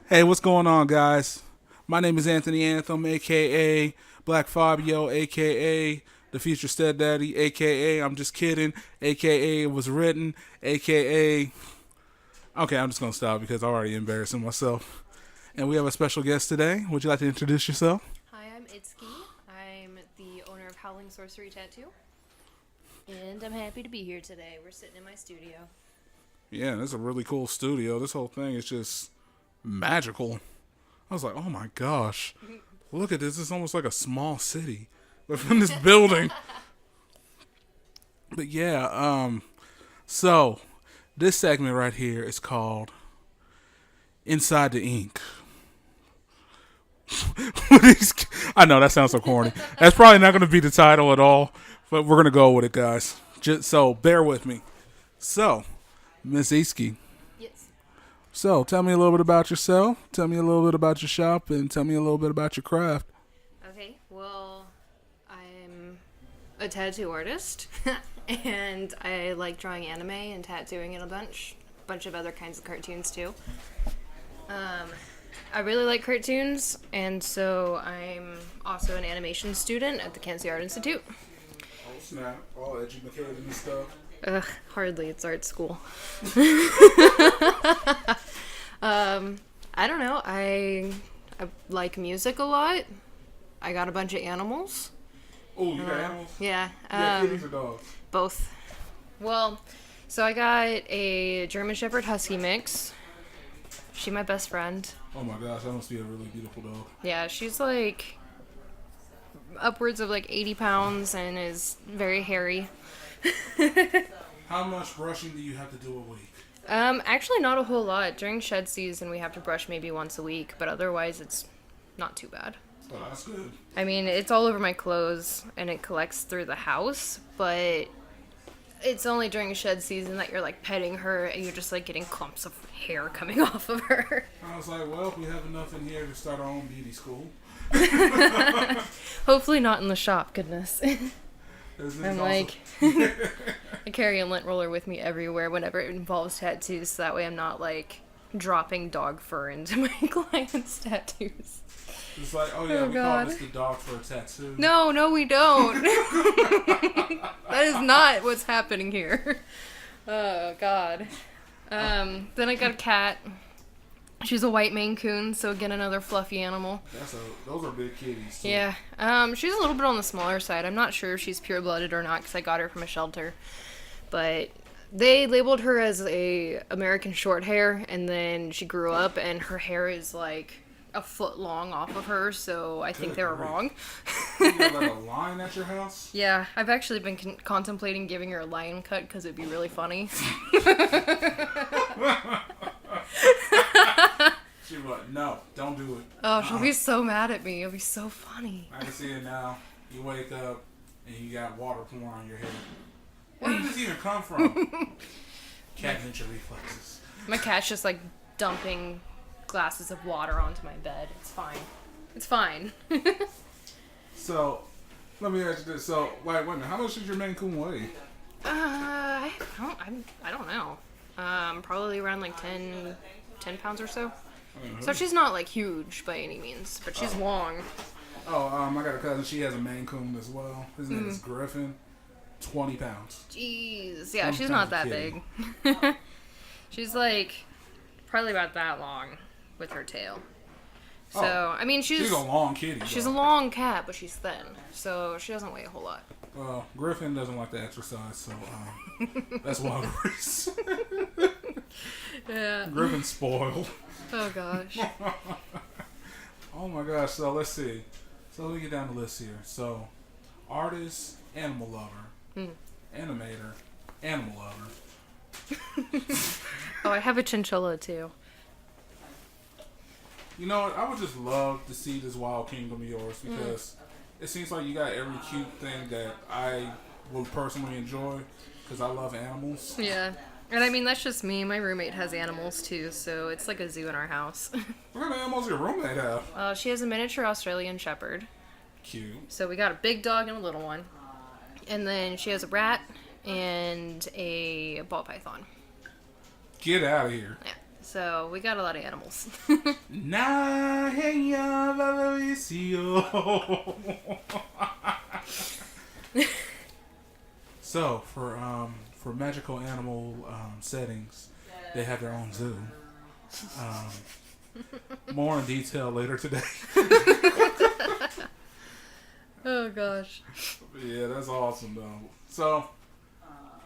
Hey, what's going on, guys? My name is Anthony Anthem, aka Black Fabio, aka the Future Stepdaddy, aka I'm just kidding, aka it was written, aka. Okay, I'm just gonna stop because I'm already embarrassing myself. And we have a special guest today. Would you like to introduce yourself? Hi, I'm Itsuki. I'm the owner of Howling Sorcery Tattoo. And I'm happy to be here today. We're sitting in my studio. Yeah, this is a really cool studio. This whole thing is just magical. I was like, oh my gosh, look at this. It's almost like a small city within this building. But yeah, so this segment right here is called Inside the Ink. I know that sounds so corny. That's probably not going to be the title at all, but we're going to go with it, guys. Just so bear with me. So, Miss Iski. Yes. So, tell me a little bit about yourself. Tell me a little bit about your shop, and tell me a little bit about your craft. Okay, well, I'm a tattoo artist. And I like drawing anime and tattooing it a bunch of other kinds of cartoons too. I really like cartoons, and so I'm also an animation student at the Kansas Art Institute. Oh, snap. All educated and stuff. Ugh, hardly. It's art school. I don't know. I like music a lot. I got a bunch of animals. Oh, you got animals? Yeah. Yeah, kitties or dogs? Both. Well, so I got a German Shepherd Husky mix. She my best friend. Oh my gosh, that must be a really beautiful dog. Yeah, she's like upwards of like 80 pounds and is very hairy. How much brushing do you have to do a week? Actually not a whole lot. During shed season we have to brush maybe once a week, but otherwise it's not too bad. Oh, that's good. I mean, it's all over my clothes and it collects through the house, but it's only during shed season that you're like petting her and you're just like getting clumps of hair coming off of her. I was like, well, we have enough in here to start our own beauty school. Hopefully not in the shop, goodness. I'm Also, like, I carry a lint roller with me everywhere whenever it involves tattoos, so that way I'm not like dropping dog fur into my clients' tattoos. it's like, oh yeah, Oh, we God. call this the dog for a tattoo. No, we don't. That is not what's happening here. Oh, God. Then I got a cat. She's a white Maine Coon, so again, another fluffy animal. Those are big kitties. Too. Yeah. She's a little bit on the smaller side. I'm not sure if she's pure-blooded or not because I got her from a shelter. But they labeled her as a American short hair, and then she grew up, and her hair is like a foot long off of her, so I think they were grief. wrong. You got like a line at your house? Yeah, I've actually been contemplating giving her a lion cut because it'd be really funny. She was like, no, don't do it. Oh, she'll be so mad at me. It'll be so funny. I can see it now. You wake up and you got water pouring on your head. Where did this even come from? Cat ninja reflexes. My cat's just like dumping glasses of water onto my bed. It's fine. It's fine. So, let me ask you this. So, wait a minute. How much does your Maine Coon weigh? I don't know. Probably around like 10 pounds or so. Mm-hmm. So she's not like huge by any means, but she's long. Oh, I got a cousin. She has a Maine Coon as well. His name is Griffin. 20 pounds. Jeez. Yeah, Some she's kind not of that kitty. big. She's like probably about that long with her tail. So, Oh, I mean, She's a long kitty. she's a though. long cat, but she's thin. So she doesn't weigh a whole lot. Well, Griffin doesn't like to exercise, so that's one of the reasons. Yeah. Griffin's spoiled. Oh gosh. Oh my gosh, so let's see. So let me get down the list here. So, artist, animal lover, animator, animal lover. Oh, I have a chinchilla too. You know what? I would just love to see this wild kingdom of yours because it seems like you got every cute thing that I would personally enjoy because I love animals. Yeah. And I mean, that's just me. My roommate has animals too, so it's like a zoo in our house. What kind of animals your roommate have? She has a miniature Australian Shepherd. Cute. So we got a big dog and a little one. And then she has a rat and a ball python. Get out of here. Yeah. So we got a lot of animals. So for magical animal settings, they have their own zoo. More in detail later today. Oh gosh. Yeah, that's awesome though. So,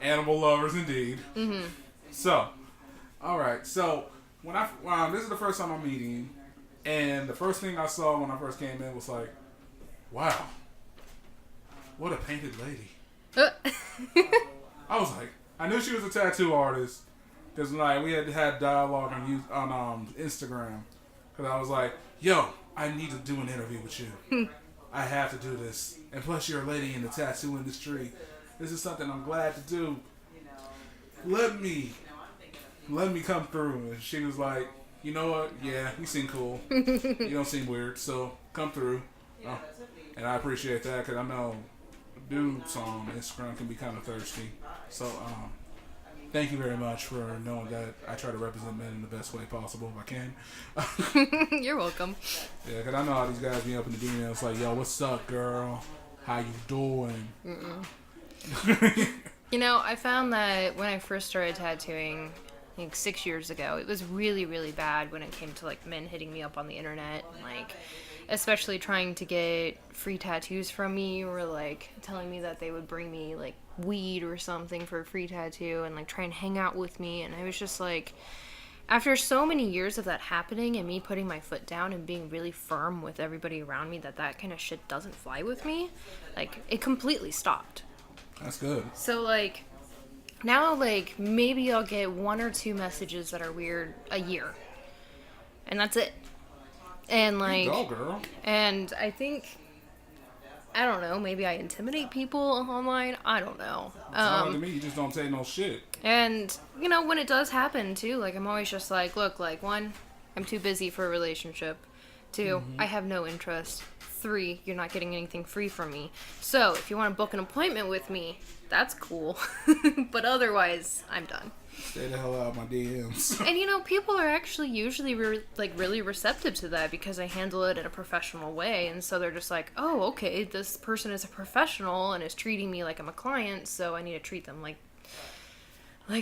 animal lovers indeed. Mm-hmm. So, all right. So when this is the first time I'm meeting you, and the first thing I saw when I first came in was like, wow, what a painted lady. I was like, I knew she was a tattoo artist because like we had dialogue on Instagram. Because I was like, yo, I need to do an interview with you. I have to do this. And plus, you're a lady in the tattoo industry. This is something I'm glad to do. Let me come through. And she was like, you know what? Yeah, you seem cool. You don't seem weird. So come through. And I appreciate that because I know dudes on Instagram can be kind of thirsty. So thank you very much for knowing that I try to represent men in the best way possible if I can. You're welcome. Yeah, because I know how these guys be up in the DMs like, yo, what's up, girl? How you doing? You know, I found that when I first started tattooing, I think 6 years ago, it was really, really bad when it came to, like, men hitting me up on the internet, like, especially trying to get free tattoos from me, or, like, telling me that they would bring me, like, weed or something for a free tattoo, and, like, try and hang out with me, and I was just, like, after so many years of that happening, and me putting my foot down and being really firm with everybody around me that kind of shit doesn't fly with me, like, it completely stopped. That's good. So, like, now, like, maybe I'll get 1 or 2 messages that are weird a year. And that's it. And, like... Go, girl. And I think... I don't know, maybe I intimidate people online. I don't know. To me, you just don't say no shit. And, you know, when it does happen, too, like, I'm always just like, look, like, 1, I'm too busy for a relationship. 2, I have no interest. 3, you're not getting anything free from me. So, if you want to book an appointment with me, that's cool. But otherwise, I'm done. Stay the hell out of my DMs. And, you know, people are actually usually, really receptive to that because I handle it in a professional way. And so they're just like, oh, okay, this person is a professional and is treating me like I'm a client, so I need to treat them like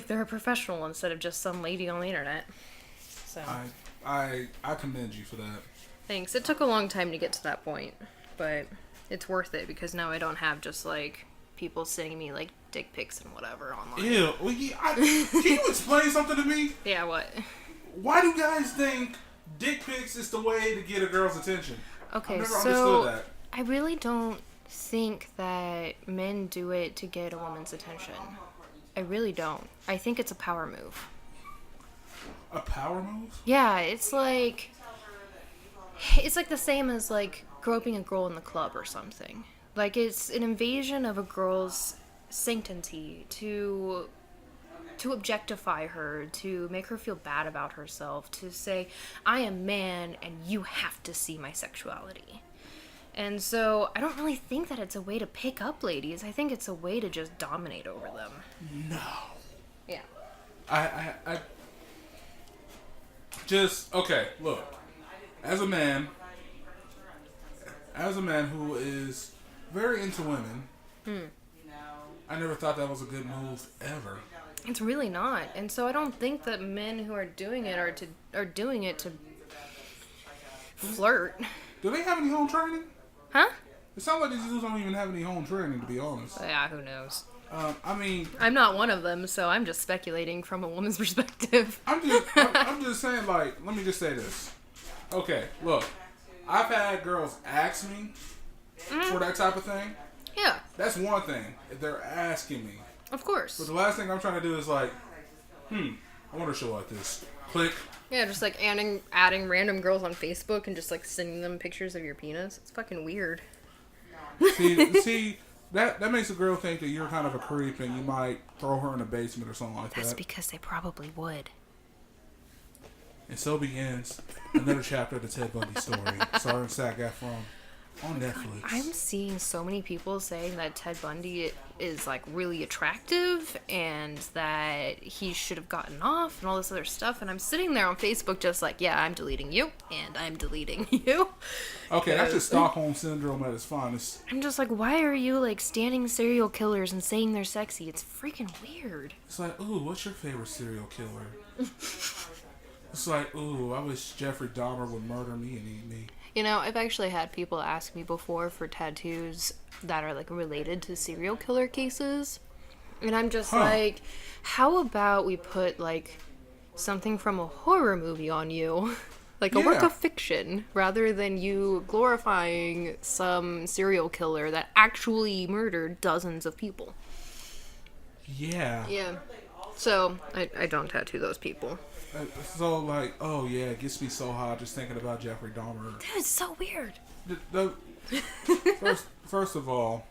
they're a professional instead of just some lady on the internet. So I commend you for that. Thanks. It took a long time to get to that point, but it's worth it because now I don't have just, like, people sending me, like, dick pics and whatever online. Ew. Well, can you explain something to me? Yeah, what? Why do guys think dick pics is the way to get a girl's attention? Okay, I've never so understood that. I really don't think that men do it to get a woman's attention. I really don't. I think it's a power move. A power move? Yeah, it's like the same as, like, groping a girl in the club or something. Like, it's an invasion of a girl's sanctity to objectify her, to make her feel bad about herself, to say, I am man and you have to see my sexuality. And so I don't really think that it's a way to pick up ladies. I think it's a way to just dominate over them. No. Yeah. I just, okay, look. As a man who is very into women, I never thought that was a good move ever. It's really not. And so I don't think that men who are doing it are doing it to flirt. Do they have any home training? Huh? It sounds like these dudes don't even have any home training, to be honest. Yeah, who knows? I mean, I'm not one of them, so I'm just speculating from a woman's perspective. I'm just saying, like, let me just say this. Okay, look, I've had girls ask me for that type of thing. Yeah. That's one thing, if they're asking me. Of course. But the last thing I'm trying to do is like, I want to show like this. Click. Yeah, just like adding random girls on Facebook and just like sending them pictures of your penis. It's fucking weird. See, that makes a girl think that you're kind of a creep and you might throw her in a basement or something like that. That's because they probably would. And so begins another chapter of the Ted Bundy story, starring Zac Efron. on Netflix. I'm seeing so many people saying that Ted Bundy is like really attractive and that he should have gotten off and all this other stuff. And I'm sitting there on Facebook just like, yeah, I'm deleting you and I'm deleting you. Okay, that's just Stockholm Syndrome at its finest. I'm just like, why are you like standing serial killers and saying they're sexy? It's freaking weird. It's like, ooh, what's your favorite serial killer? It's like, ooh, I wish Jeffrey Dahmer would murder me and eat me. You know, I've actually had people ask me before for tattoos that are like related to serial killer cases. And I'm just like, how about we put like something from a horror movie on you? Like a work of fiction, rather than you glorifying some serial killer that actually murdered dozens of people. Yeah. Yeah. So, I don't tattoo those people. So, like, oh yeah, it gets me so hot just thinking about Jeffrey Dahmer. Dude, it's so weird. First of all,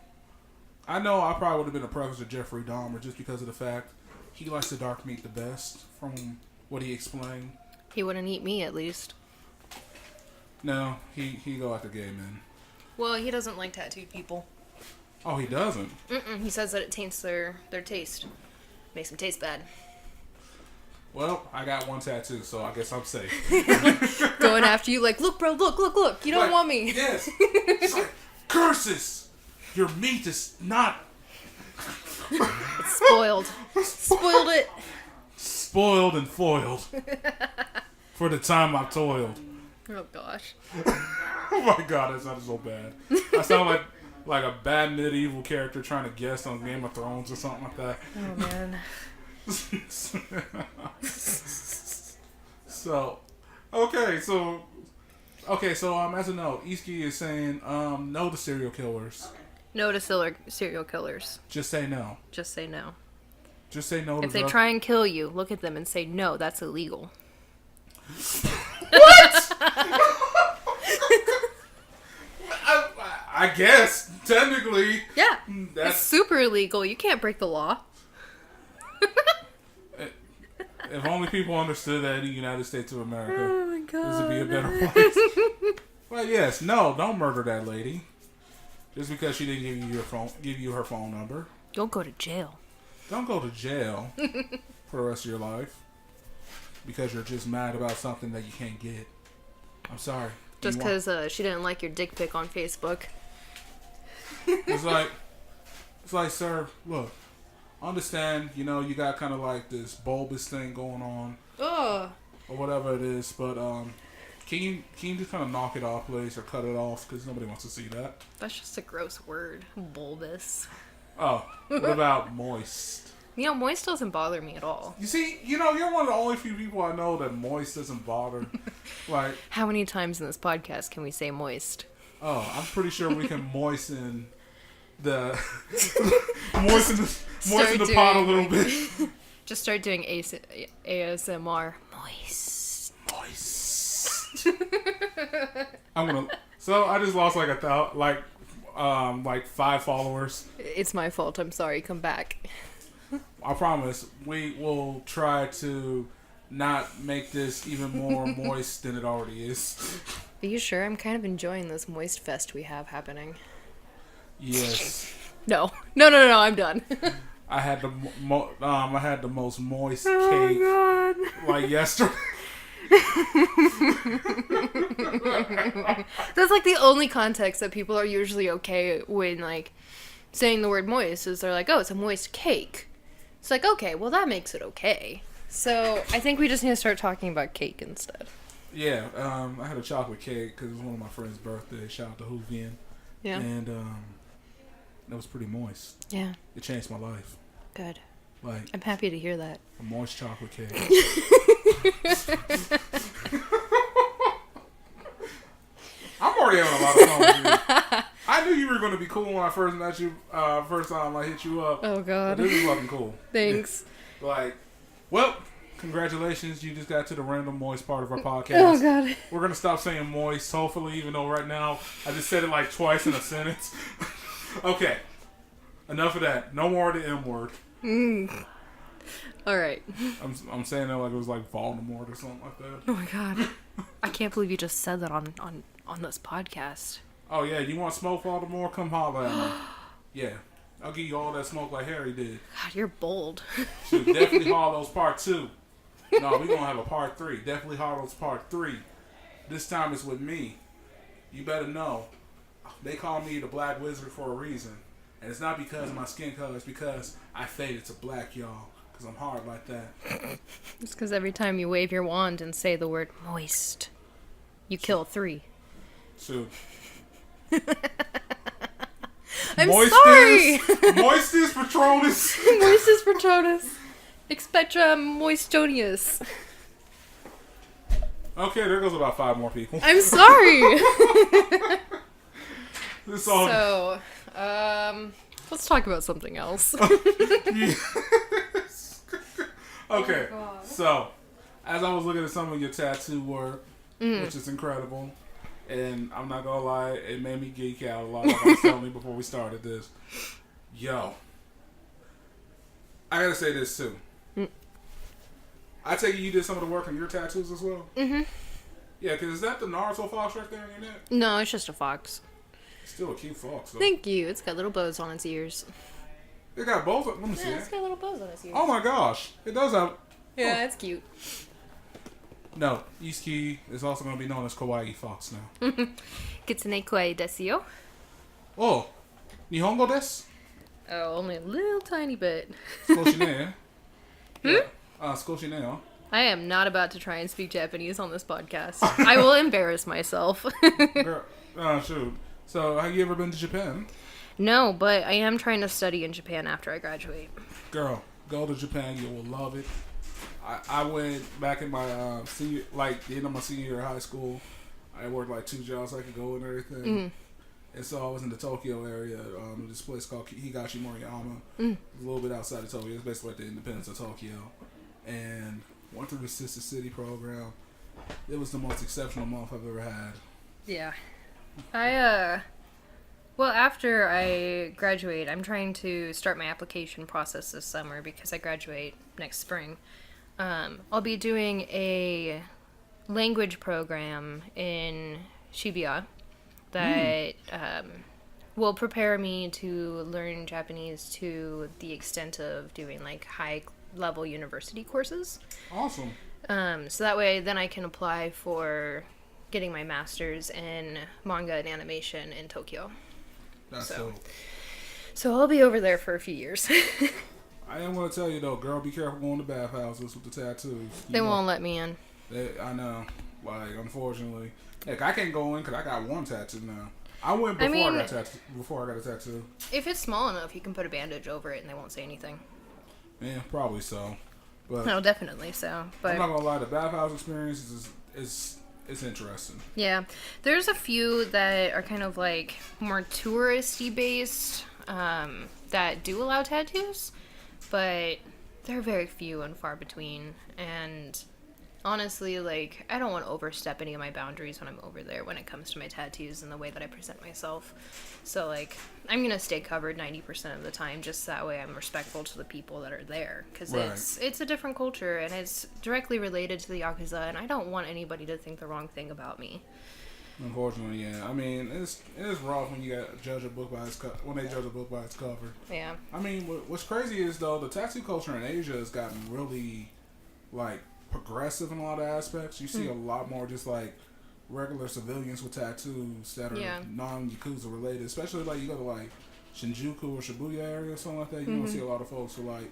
I know I probably would have been a preference to Jeffrey Dahmer just because of the fact he likes the dark meat the best, from what he explained. He wouldn't eat me, at least. No, he go after gay men. Well, he doesn't like tattooed people. Oh, he doesn't? He says that it taints their taste. Makes them taste bad. Well, I got one tattoo, so I guess I'm safe. Going after you like, look, bro, look. You don't want me. Yes. It's like, curses! Your meat is not... It's spoiled. Spoiled it. Spoiled and foiled. For the time I've toiled. Oh, gosh. Oh my god, that sounded so bad. I sound like a bad medieval character trying to guess on Game of Thrones or something like that. Oh, man. So as a note, Iski is saying no to serial killers. No to serial killers. Just say no. Just say no. Just say no to If they try and kill you, look at them and say, no, that's illegal. What? I guess, technically. Yeah. That's It's super illegal. You can't break the law. If only people understood that in the United States of America, Oh my god. this would be a better place. Well, yes, no, don't murder that lady. Just because she didn't give you her phone number. Don't go to jail. Don't go to jail for the rest of your life because you're just mad about something that you can't get. I'm sorry. Just because she didn't like your dick pic on Facebook. It's like, sir, look, understand, you got kind of like this bulbous thing going on. Ugh. Or whatever it is, but can you just kind of knock it off, please, or cut it off, because nobody wants to see that. That's just a gross word. Bulbous. Oh, what about moist? Moist doesn't bother me at all. You see, you're one of the only few people I know that moist doesn't bother. Like, how many times in this podcast can we say moist? Oh, I'm pretty sure we can moisten the pot a little bit. Just start doing ASMR. Moist. So I just lost like 5 followers. It's my fault. I'm sorry. Come back. I promise we will try to not make this even more moist than it already is. Are you sure? I'm kind of enjoying this moist fest we have happening. Yes. No. I'm done. I had the most moist cake God. like yesterday. That's like the only context that people are usually okay when like saying the word moist is they're like, oh, it's a moist cake. It's like, okay, well that makes it okay. So I think we just need to start talking about cake instead. Yeah, I had a chocolate cake because it was one of my friend's birthdays. Shout out to Hoovian. Yeah. And that was pretty moist. Yeah. It changed my life. Good. Like, I'm happy to hear that. A moist chocolate cake. I'm already having a lot of fun with you. I knew you were going to be cool when I first met you. First time I hit you up. Oh, God. But this is fucking cool. Thanks. Well, congratulations. You just got to the random moist part of our podcast. Oh, God. We're going to stop saying moist, hopefully, even though right now I just said it like twice in a sentence. Okay. Enough of that. No more of the M word. All right. I'm saying that like it was like Voldemort or something like that. Oh, my God. I can't believe you just said that on this podcast. Oh yeah, you want smoke Baltimore? Come holler at me. Yeah, I'll give you all that smoke like Harry did. God, you're bold. Should definitely Hollows Part 2. No, we're gonna have a Part 3. Definitely Hollows Part 3. This time it's with me. You better know. They call me the Black Wizard for a reason. And it's not because of my skin color, it's because I faded to black, y'all. Because I'm hard like that. It's because every time you wave your wand and say the word moist, you kill 3. Shoot. I'm sorry! Moistus Patronus. Moistus Patronus. Expectra Moistonius. Okay, there goes about 5 more people. I'm sorry! This all... So, let's talk about something else. Okay, Oh, so, as I was looking at some of your tattoo work, which is incredible, and I'm not gonna lie, it made me geek out a lot, like I was telling you before we started this. Yo, I gotta say this too. I take it you did some of the work on your tattoos as well? Mm-hmm. Yeah, because is that the Naruto fox right there on your neck? No, it's just a fox. Still a cute fox, though. Thank you. It's got little bows on its ears. It got both. Let me see Yeah, it's it. got little bows on its ears. Oh my gosh, it does have. Yeah, it's cute. No, Izuki is also going to be known as Kawaii Fox now. Kitsune kawaii desu yo. Oh, Nihongo desu? Oh, only a little tiny bit. Skoshine. Yeah. Skoshine. I am not about to try and speak Japanese on this podcast. I will embarrass myself. Girl, shoot. So, have you ever been to Japan? No, but I am trying to study in Japan after I graduate. Girl, go to Japan. You will love it. I went back in my senior, like the end of my senior year of high school. I worked like 2 jobs I could go and everything. Mm-hmm. And so I was in the Tokyo area. This place called Higashi Moriyama. A little bit outside of Tokyo. It's basically like the Independence of Tokyo. And went through the Sister City program. It was the most exceptional month I've ever had. Yeah. Well, after I graduate, I'm trying to start my application process this summer because I graduate next spring. I'll be doing a language program in Shibuya that will prepare me to learn Japanese to the extent of doing like high level university courses. Awesome. So that way then I can apply for getting my master's in manga and animation in Tokyo. That's so. So I'll be over there for a few years. I am going to tell you though, girl, be careful going to bathhouses with the tattoos. They won't let me in. I know. Like, unfortunately. Heck, I can't go in because I got one tattoo now. I went before I got a tattoo. If it's small enough, you can put a bandage over it and they won't say anything. Yeah, probably so. But No, definitely so. But I'm not going to lie, the bathhouse experience is interesting. yeah, there's a few that are kind of like more touristy based that do allow tattoos, but they're very few and far between. And honestly, like, I don't want to overstep any of my boundaries when I'm over there when it comes to my tattoos and the way that I present myself. So, like, I'm going to stay covered 90% of the time just that way I'm respectful to the people that are there. Because it's a different culture and it's directly related to the Yakuza, and I don't want anybody to think the wrong thing about me. Unfortunately, yeah. I mean, it is rough when you got judge a book by its when they judge a book by its cover. Yeah. I mean, what's crazy is though the tattoo culture in Asia has gotten really like progressive in a lot of aspects. You see a lot more just like regular civilians with tattoos that are non-Yakuza related. Especially like you go to like Shinjuku or Shibuya area or something like that. You don't see a lot of folks with like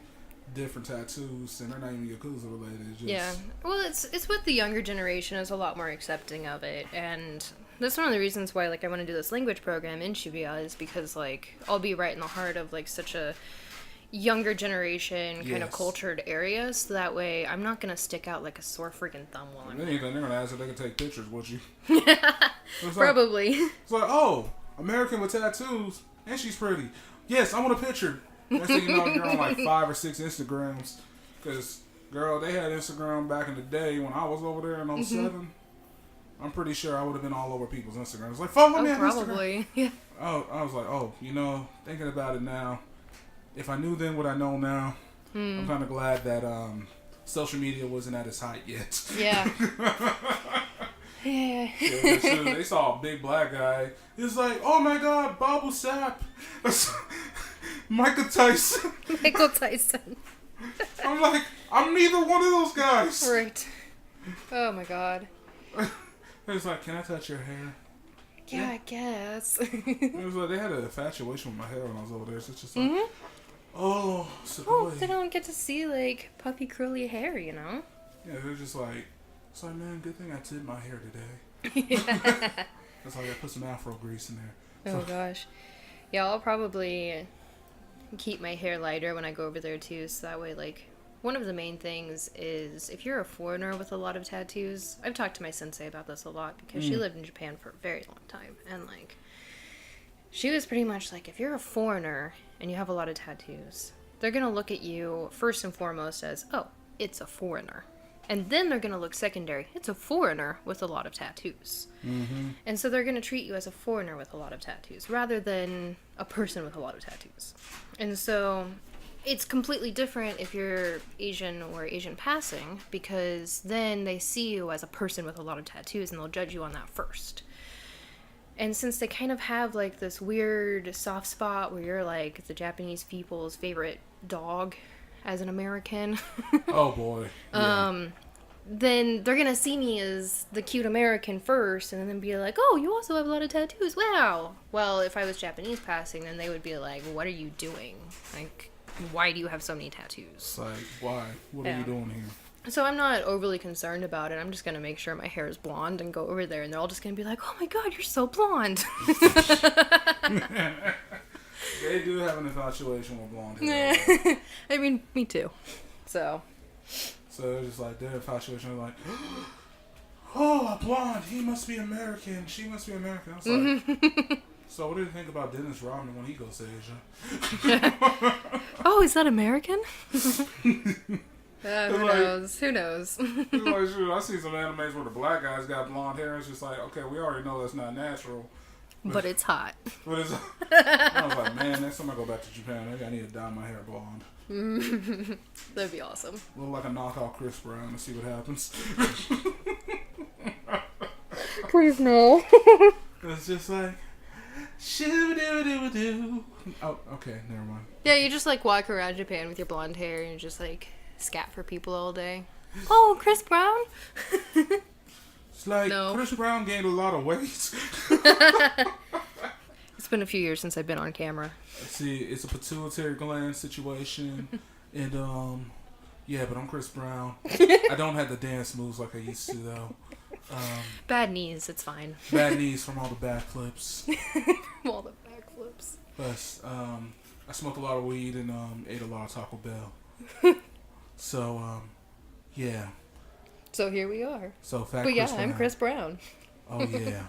different tattoos and they're not even Yakuza related. It's just, yeah. Well, it's with the younger generation is a lot more accepting of it, and that's one of the reasons why like I want to do this language program in Shibuya is because like I'll be right in the heart of like such a younger generation kind of cultured area, so that way I'm not gonna stick out like a sore freaking thumb while I'm they're gonna ask if they can take pictures with you. Probably. It's like, oh, American with tattoos and she's pretty. Yes, I want a picture. Next thing you know, you're on like 5 or 6 Instagrams. Because, girl, they had Instagram back in the day when I was over there in 07. I'm pretty sure I would have been all over people's Instagrams. It's like, follow me on probably. Instagram. Yeah. Oh, I was like, oh, thinking about it now, if I knew then what I know now, I'm kind of glad that social media wasn't at its height yet. Yeah. Yeah. Yeah, they saw a big black guy. He was like, "Oh my God, Babu Sap, Michael Tyson." Michael Tyson. I'm like, I'm neither one of those guys. Right. Oh my God. He was like, "Can I touch your hair?" Yeah, I guess. It was like they had an infatuation with my hair when I was over there. So it's just like, oh, Oh, they don't get to see like puffy curly hair, you know? Yeah, they're just like, it's like, man, good thing I did my hair today. Yeah. That's why I put some Afro grease in there. Oh gosh. Yeah, I'll probably keep my hair lighter when I go over there too, so that way, like, one of the main things is if you're a foreigner with a lot of tattoos, I've talked to my sensei about this a lot because she lived in Japan for a very long time, and like, she was pretty much like, if you're a foreigner and you have a lot of tattoos, they're gonna look at you first and foremost as, oh, it's a foreigner. And then they're going to look secondary. It's a foreigner with a lot of tattoos. Mm-hmm. And so they're going to treat you as a foreigner with a lot of tattoos rather than a person with a lot of tattoos. And so it's completely different if you're Asian or Asian passing, because then they see you as a person with a lot of tattoos and they'll judge you on that first. And since they kind of have like this weird soft spot where you're like the Japanese people's favorite dog as an American. Oh boy. Yeah. Then they're gonna see me as the cute American first, and then be like, "Oh, you also have a lot of tattoos. Wow." Well, if I was Japanese passing, then they would be like, "What are you doing? Like, why do you have so many tattoos?" It's like, why? What are you doing here? So I'm not overly concerned about it. I'm just gonna make sure my hair is blonde and go over there, and they're all just gonna be like, "Oh my God, you're so blonde." They do have an infatuation with blonde hair. I mean, me too. So they're just like, their infatuation is like, oh, a blonde, he must be American, she must be American. I was like, so what do you think about Dennis Rodman when he goes to Asia? Oh, is that American? Who knows? Who knows? It's like, shoot, I see some animes where the black guys got blonde hair. It's just like, okay, we already know that's not natural. But it's hot. But it's, I was like, man, next time I go back to Japan, maybe I need to dye my hair blonde. That'd be awesome. Look like a knockout Chris Brown and see what happens. Please no. It's just like, shoo-doo-doo-doo. Oh, okay, never mind. Yeah, you just like walk around Japan with your blonde hair and you just like scat for people all day. Oh, Chris Brown? It's like, no. Chris Brown gained a lot of weight. It's been a few years since I've been on camera. See, it's a pituitary gland situation. And, yeah, but I'm Chris Brown. I don't have the dance moves like I used to, though. Bad knees, it's fine. Bad knees from all the backflips. From all the backflips. Plus, I smoked a lot of weed and ate a lot of Taco Bell. So, yeah. So here we are. So fat. But yeah, Chris I'm Chris Brown. Oh yeah.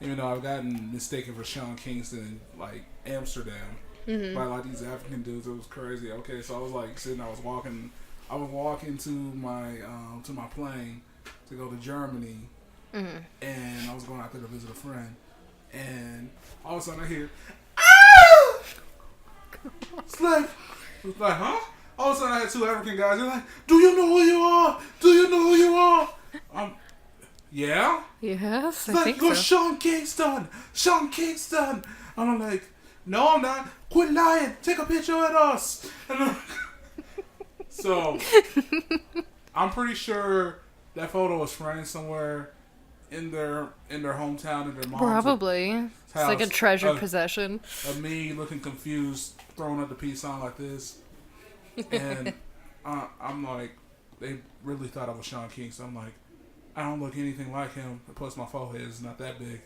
Even though I've gotten mistaken for Sean Kingston in like Amsterdam by like these African dudes, it was crazy. Okay, so I was like sitting, I was walking to my plane to go to Germany, and I was going out there to visit a friend, and all of a sudden I hear, ah! It's like, huh? All of a sudden I had two African guys. They're like, do you know who you are? Do you know who you are? Yeah? Yes, it's I like, think you're so. Sean Kingston. Sean Kingston. And I'm like, no, I'm not. Quit lying. Take a picture with us. And so, I'm pretty sure that photo was framed somewhere in their hometown, in their mom's Probably. house. It's like a treasured possession. Of me looking confused, throwing up the peace sign like this. And I'm like, they really thought I was Sean Kingston. I'm like, I don't look anything like him. Plus, my forehead is not that big.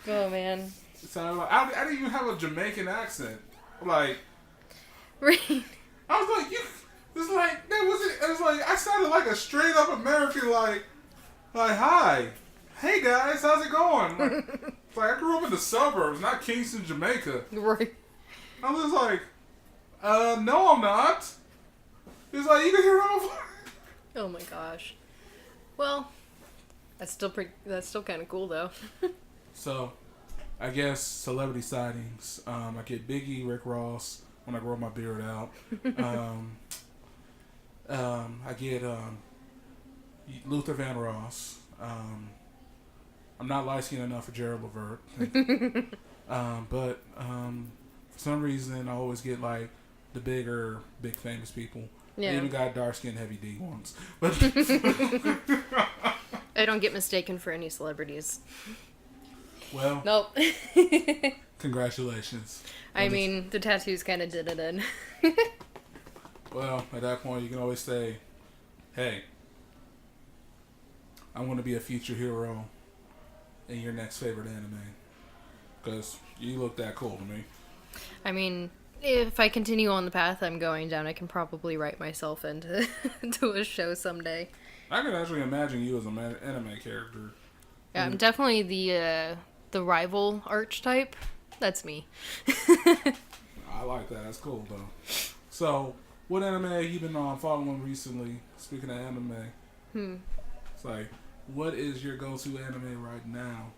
Oh, man. So I didn't even have a Jamaican accent. Like, Right. I was like, it's like, that wasn't, it was like, I sounded like a straight up American, like, hi. Hey, guys, how's it going? Like, I grew up in the suburbs, not Kingston, Jamaica. Right. I was like, no, I'm not. He's like, you can hear him. Oh my gosh. Well, that's still kind of cool though. So, I guess celebrity sightings. I get Biggie, Rick Ross when I grow my beard out. I get Luther Van Ross. I'm not light skinned enough for Gerald Levert. But for some reason, I always get like the big famous people. Yeah. I even got dark skinned Heavy D once. But I don't get mistaken for any celebrities. well, Nope. congratulations. I mean, the tattoos kind of did it in. Well, at that point, you can always say, hey, I want to be a future hero in your next favorite anime. Because you look that cool to me. I mean, if I continue on the path I'm going down, I can probably write myself into to a show someday. I can actually imagine you as an anime character. Yeah, I'm definitely the rival archetype. That's me. I like that. That's cool, though. So, what anime have you been following recently? Speaking of anime. It's like, what is your go-to anime right now?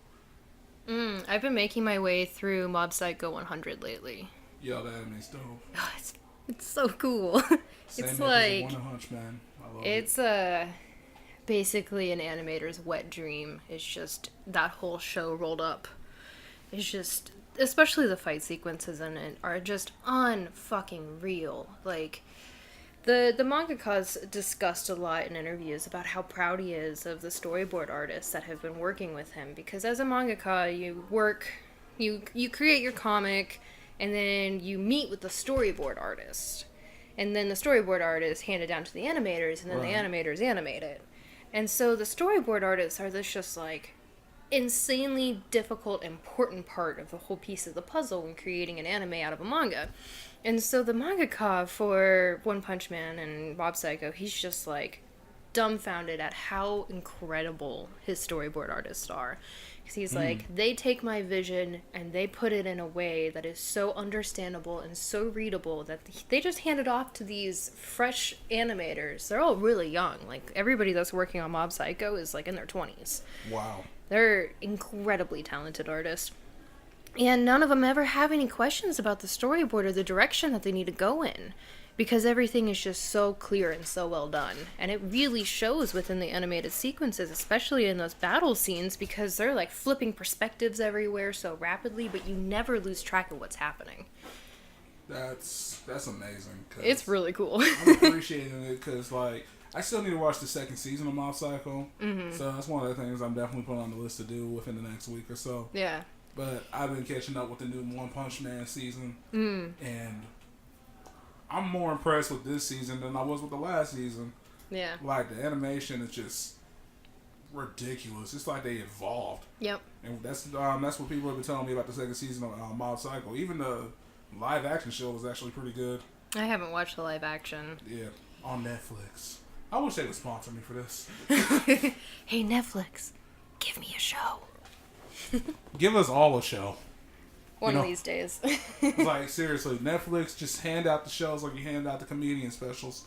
I've been making my way through Mob Psycho 100 lately. Yo, that anime's dope. Oh, it's so cool. It's like One Punch Man. I love it's basically an animator's wet dream. It's just that whole show rolled up. It's just, especially the fight sequences in it are just unfucking real. Like the mangaka's discussed a lot in interviews about how proud he is of the storyboard artists that have been working with him, because as a mangaka you create your comic and then you meet with the storyboard artist, and then the storyboard artist hand it down to the animators, and then the animators animate it. And so the storyboard artists are this just like insanely difficult, important part of the whole piece of the puzzle when creating an anime out of a manga. And so the mangaka for One Punch Man and Mob Psycho, he's just like dumbfounded at how incredible his storyboard artists are. Because he's like, they take my vision and they put it in a way that is so understandable and so readable that they just hand it off to these fresh animators. They're all really young. Like, everybody that's working on Mob Psycho is like in their 20s. Wow. They're incredibly talented artists. And none of them ever have any questions about the storyboard or the direction that they need to go in, because everything is just so clear and so well done. And it really shows within the animated sequences, especially in those battle scenes, because they're like flipping perspectives everywhere so rapidly, but you never lose track of what's happening. That's amazing. It's really cool. I'm appreciating it because, like, I still need to watch the second season of Mob Psycho. So that's one of the things I'm definitely putting on the list to do within the next week or so. Yeah. But I've been catching up with the new One Punch Man season. And I'm more impressed with this season than I was with the last season. Yeah. Like, the animation is just ridiculous. It's like they evolved. Yep. And that's what people have been telling me about the second season of Mob Psycho. Even the live action show was actually pretty good. I haven't watched the live action. Yeah, on Netflix. I wish they would sponsor me for this. Hey, Netflix, give me a show. Give us all a show. One of these days. Like, seriously, Netflix, just hand out the shows like you hand out the comedian specials.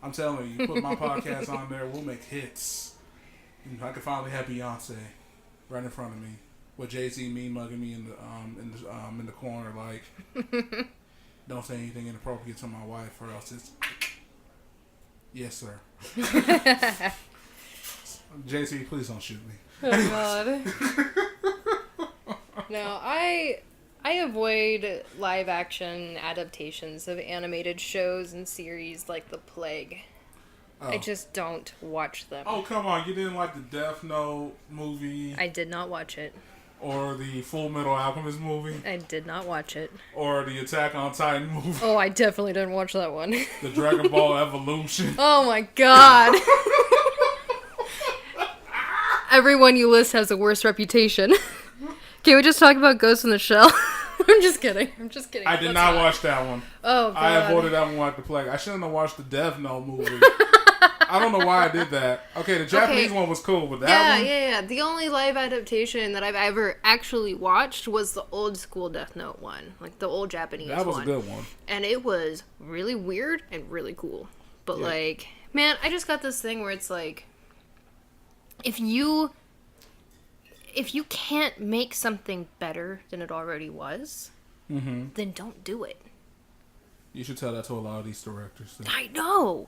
I'm telling you, you put my podcast on there, we'll make hits. And I could finally have Beyonce right in front of me, with Jay-Z mean mugging me in the corner, like, don't say anything inappropriate to my wife, or else it's yes, sir. Jay-Z, please don't shoot me. Oh God. No, I avoid live action adaptations of animated shows and series like the plague. Oh. I just don't watch them. Oh, come on. You didn't like the Death Note movie? I did not watch it. Or the Full Metal Alchemist movie? I did not watch it. Or the Attack on Titan movie? Oh, I definitely didn't watch that one. The Dragon Ball Evolution? Oh my God. Everyone you list has a worse reputation. Can we just talk about Ghost in the Shell? I'm just kidding. I did not watch that one. Oh, God. I avoided that one like the plague. I shouldn't have watched the Death Note movie. I don't know why I did that. Okay, the Japanese one was cool, but that one? Yeah. The only live adaptation that I've ever actually watched was the old school Death Note one. Like, the old Japanese one. That was a good one. And it was really weird and really cool. But, like, man, I just got this thing where it's like, if you can't make something better than it already was, then don't do it. You should tell that to a lot of these directors. Too. I know.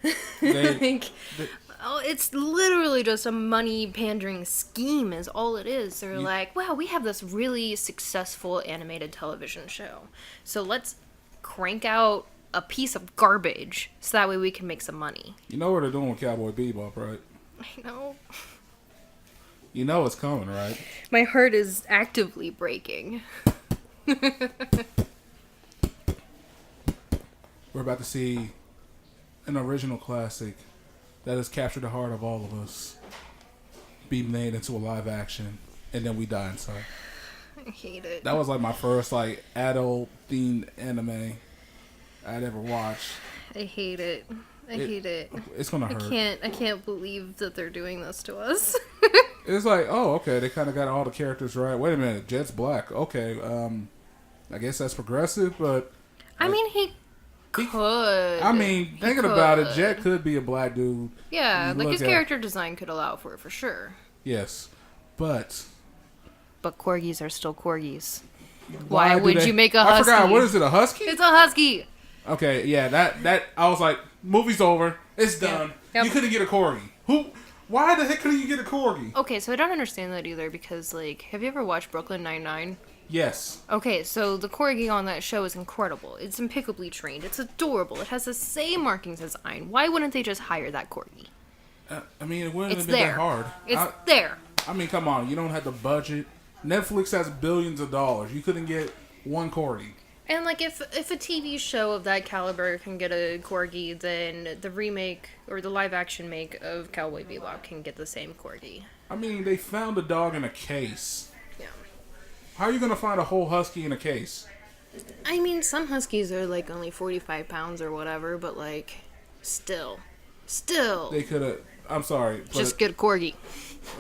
They, Like, they oh, it's literally just a money pandering scheme, is all it is. They're like, wow, we have this really successful animated television show, so let's crank out a piece of garbage so that way we can make some money. you know what they're doing with Cowboy Bebop, right? I know. You know it's coming, right? My heart is actively breaking. We're about to see an original classic that has captured the heart of all of us be made into a live action, and then we die inside. I hate it. That was like my first like adult themed anime I'd ever watched. I hate it. I hate it. It's gonna hurt. I can't believe that they're doing this to us. It's like, oh, okay, they kind of got all the characters right. Wait a minute, Jet's black. Okay, I guess that's progressive, but I mean, he could. I mean, thinking about it, Jet could be a black dude. Yeah, You like look his at- character design could allow for it for sure. Yes, but But corgis are still corgis. why Why do would they- you make a I husky? forgot. What is it? A husky? It's a husky. Okay, yeah, that I was like, movie's over. It's done. Yep. You couldn't get a corgi. Who? Why the heck couldn't you get a corgi? Okay, so I don't understand that either because, like, have you ever watched Brooklyn Nine-Nine? Yes. Okay, so the corgi on that show is incredible. It's impeccably trained. It's adorable. It has the same markings as Ein. Why wouldn't they just hire that corgi? I mean, it wouldn't It's have been there. that hard. It's there. I mean, come on. You don't have the budget. Netflix has billions of dollars. You couldn't get one corgi. And, like, if a TV show of that caliber can get a corgi, then the remake or the live-action make of Cowboy Bebop can get the same corgi. I mean, they found a dog in a case. Yeah. How are you going to find a whole husky in a case? I mean, some huskies are, like, only 45 pounds or whatever, but, like, still. They could have... I'm sorry. But Just get a corgi.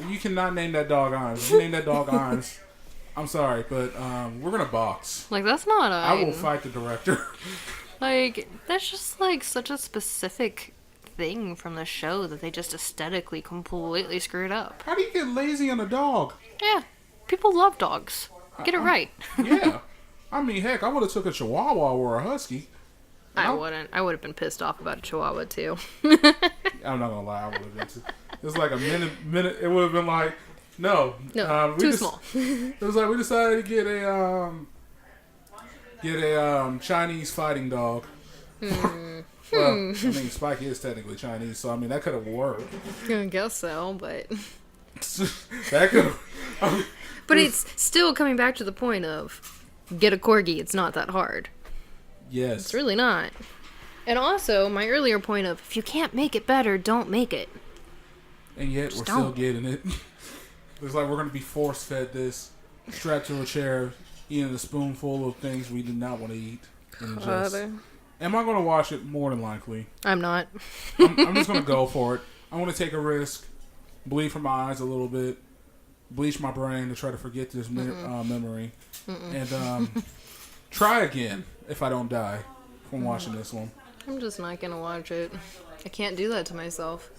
you cannot name that dog Irons. If you name that dog Irons, I'm sorry, but we're going to box. Like, that's not I will Ein. fight the director. Like, that's just, like, such a specific thing from the show that they just aesthetically completely screwed up. How do you get lazy on a dog? Yeah. People love dogs. Get it right. Yeah. I mean, heck, I would have took a Chihuahua or a Husky. I wouldn't. I would have been pissed off about a Chihuahua, too. I'm not gonna lie, I would have been too. It was like a minute. It would have been like, no, No, we too just- small. It was like we decided to get a Chinese fighting dog. Well, I mean, Spike is technically Chinese, so I mean that could have worked. I guess so, but... That could. But it's still coming back to the point of, get a corgi, it's not that hard. Yes. It's really not. And also, my earlier point of, if you can't make it better, don't make it. And yet we're still getting it. It's like we're gonna be force fed this, strapped to a chair, eating a spoonful of things we do not want to eat. And just, am I gonna watch it? More than likely. I'm not. I'm just gonna go for it. I want to take a risk, bleed from my eyes a little bit, bleach my brain to try to forget this memory, and try again if I don't die from watching this one. I'm just not gonna watch it. I can't do that to myself.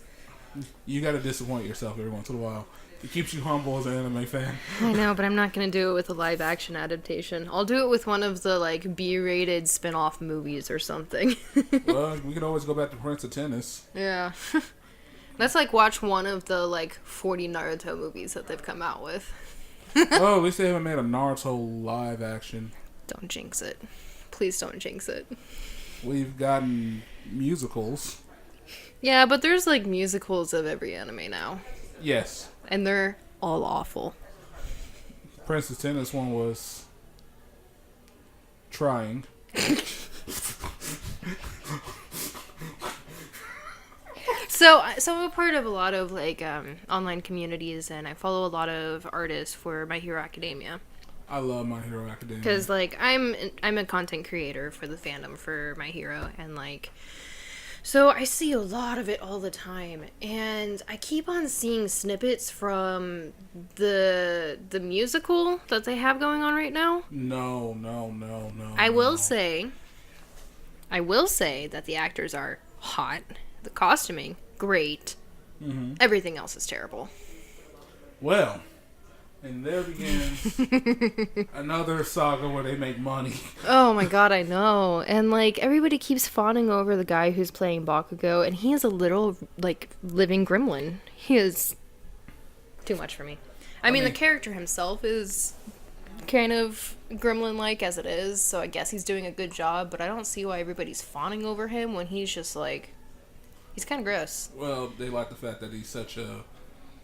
You got to disappoint yourself every once in a while. It keeps you humble as an anime fan. I know, but I'm not gonna do it with a live action adaptation. I'll do it with one of the, like, B-rated spin-off movies or something. Well, we can always go back to Prince of Tennis. Yeah. Let's, like, watch one of the, like, 40 Naruto movies that they've come out with. Oh, at least they haven't made a Naruto live action. Don't jinx it. Please don't jinx it. We've gotten musicals. Yeah, but there's, like, musicals of every anime now. Yes. And they're all awful. Prince of Tennis one was trying. So I'm a part of a lot of, like, online communities, and I follow a lot of artists for My Hero Academia. I love My Hero Academia. Because, like, I'm a content creator for the fandom for My Hero, and, like, so I see a lot of it all the time, and I keep on seeing snippets from the musical that they have going on right now. No. I will say that the actors are hot, the costuming great, everything else is terrible. Well, And there begins another saga where they make money. Oh my god, I know. And like everybody keeps fawning over the guy who's playing Bakugo, and he is a little like living gremlin. He is too much for me. I mean, the character himself is kind of gremlin-like as it is, so I guess he's doing a good job, but I don't see why everybody's fawning over him when he's just like, he's kind of gross. Well, they like the fact that he's such a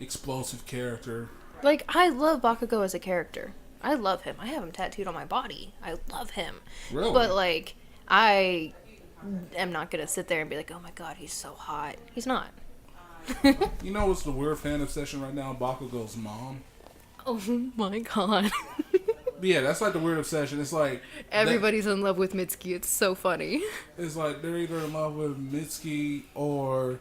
explosive character. Like, I love Bakugo as a character. I love him. I have him tattooed on my body. I love him. Really? But like, I am not gonna sit there and be like, oh my god, he's so hot. He's not. You know what's the weird fan obsession right now? Bakugo's mom. Oh my god. But yeah, that's like the weird obsession. It's like Everybody's in love with Mitsuki. It's so funny. It's like they're either in love with Mitsuki, or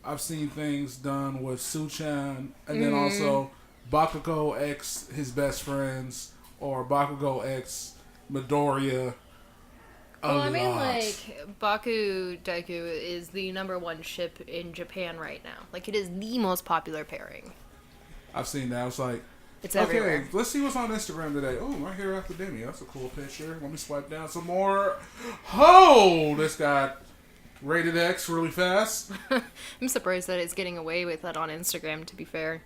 I've seen things done with Suchan, and then also Bakugo X his best friends, or Bakugo X Midoriya. Well, I mean, like, Baku Deku is the #1 ship in Japan right now. Like, it is the most popular pairing. I've seen that. It's like, it's everywhere. Okay, let's see what's on Instagram today. Oh, My Hero Academia. That's a cool picture. Let me swipe down some more. Oh, this got rated X really fast. I'm surprised that it's getting away with that on Instagram, to be fair.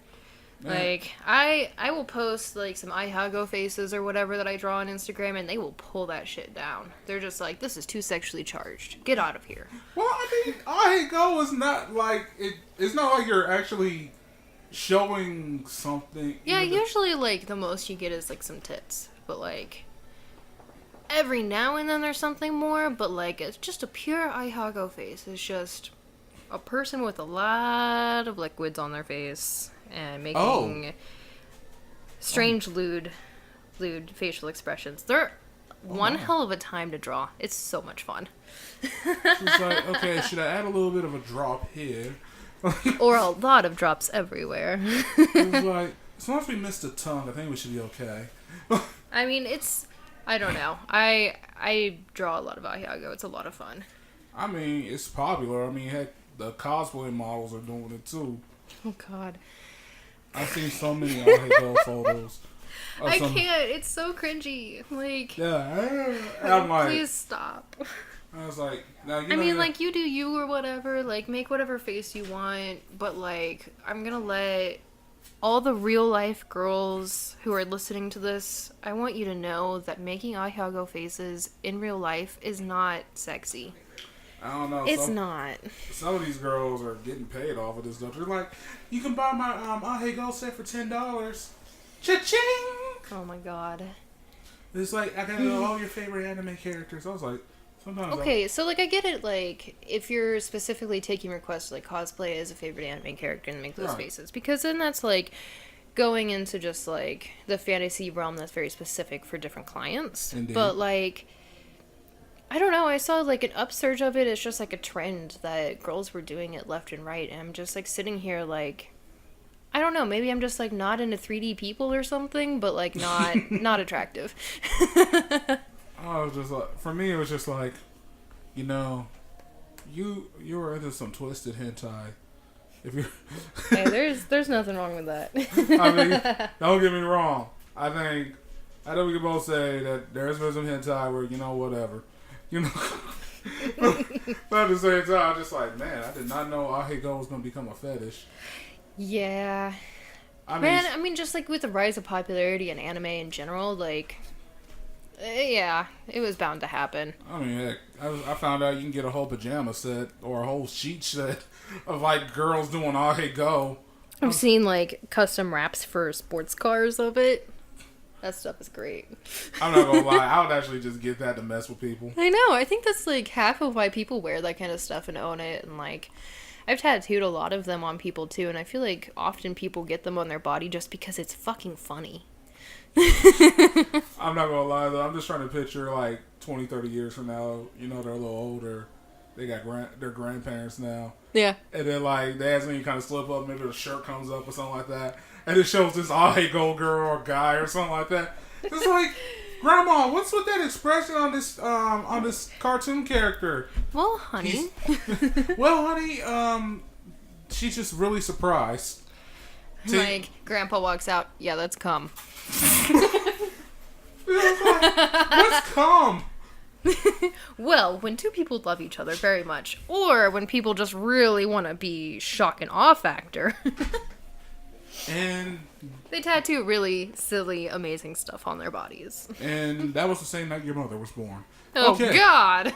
Man. Like, I will post, like, some Aihago faces or whatever that I draw on Instagram, and they will pull that shit down. They're just like, this is too sexually charged. Get out of here. Well, I mean, Ahego is not like, it's not like you're actually showing something. Yeah, usually, like, the most you get is, like, some tits. But, like, every now and then there's something more, but, like, it's just a pure Aihago face. It's just a person with a lot of liquids on their face and making strange lewd facial expressions. They're one hell of a time to draw. It's so much fun. It's like, okay, should I add a little bit of a drop here? Or a lot of drops everywhere. It's like, as long as we missed a tongue, I think we should be okay. I mean, I don't know. I draw a lot of Aihago. It's a lot of fun. I mean, it's popular. I mean, heck, the cosplay models are doing it too. Oh, God. I've seen so many Ahego photos. I can't. It's so cringy. Like, yeah, I'm like, please stop. I was like, now you I know, mean, like, you do you or whatever. Like, make whatever face you want. But, like, I'm gonna let all the real life girls who are listening to this, I want you to know that making Aihago faces in real life is not sexy. I don't know. It's not. Some of these girls are getting paid off of this stuff. They're like, you can buy my Ahego set for $10. Cha-ching! Oh my god. It's like, I got all your favorite anime characters. I was like, sometimes. Okay, so like I get it. Like if you're specifically taking requests like cosplay as a favorite anime character and make those faces, because then that's like going into just like the fantasy realm that's very specific for different clients. Indeed. But like, I don't know. I saw like an upsurge of it. It's just like a trend that girls were doing it left and right, and I'm just like sitting here like, I don't know. Maybe I'm just like not into 3D people or something, but like not attractive. I was just like, for me, it was just like, you know, you were into some twisted hentai. If you, Hey, there's nothing wrong with that. I mean, don't get me wrong. I think we can both say that there's been some hentai where, you know, whatever, you know. But at the same time, I'm just like, man, I did not know Ahego was gonna become a fetish. Yeah. I mean, just like with the rise of popularity in anime in general, like, yeah, it was bound to happen. I mean, heck, I found out you can get a whole pajama set or a whole sheet set of like girls doing Ahego. I've seen like custom wraps for sports cars of it. That stuff is great. I'm not gonna lie, I would actually just get that to mess with people. I know. I think that's like half of why people wear that kind of stuff and own it, and like, I've tattooed a lot of them on people too, and I feel like often people get them on their body just because it's fucking funny. I'm not gonna lie though, I'm just trying to picture like 20, 30 years from now, you know, they're a little older, they got their grandparents now. Yeah. And then like, that's when you kind of slip up, maybe the shirt comes up or something like that, and it shows this Ahego girl or guy or something like that. It's like, Grandma, what's with that expression on this cartoon character? Well, honey. Well, honey, she's just really surprised. Like, Grandpa walks out, yeah, that's cum. What's cum? Well, when two people love each other very much, or when people just really want to be shock and awe factor, And they tattoo really silly, amazing stuff on their bodies. and that was the same night your mother was born. Oh, Okay. God!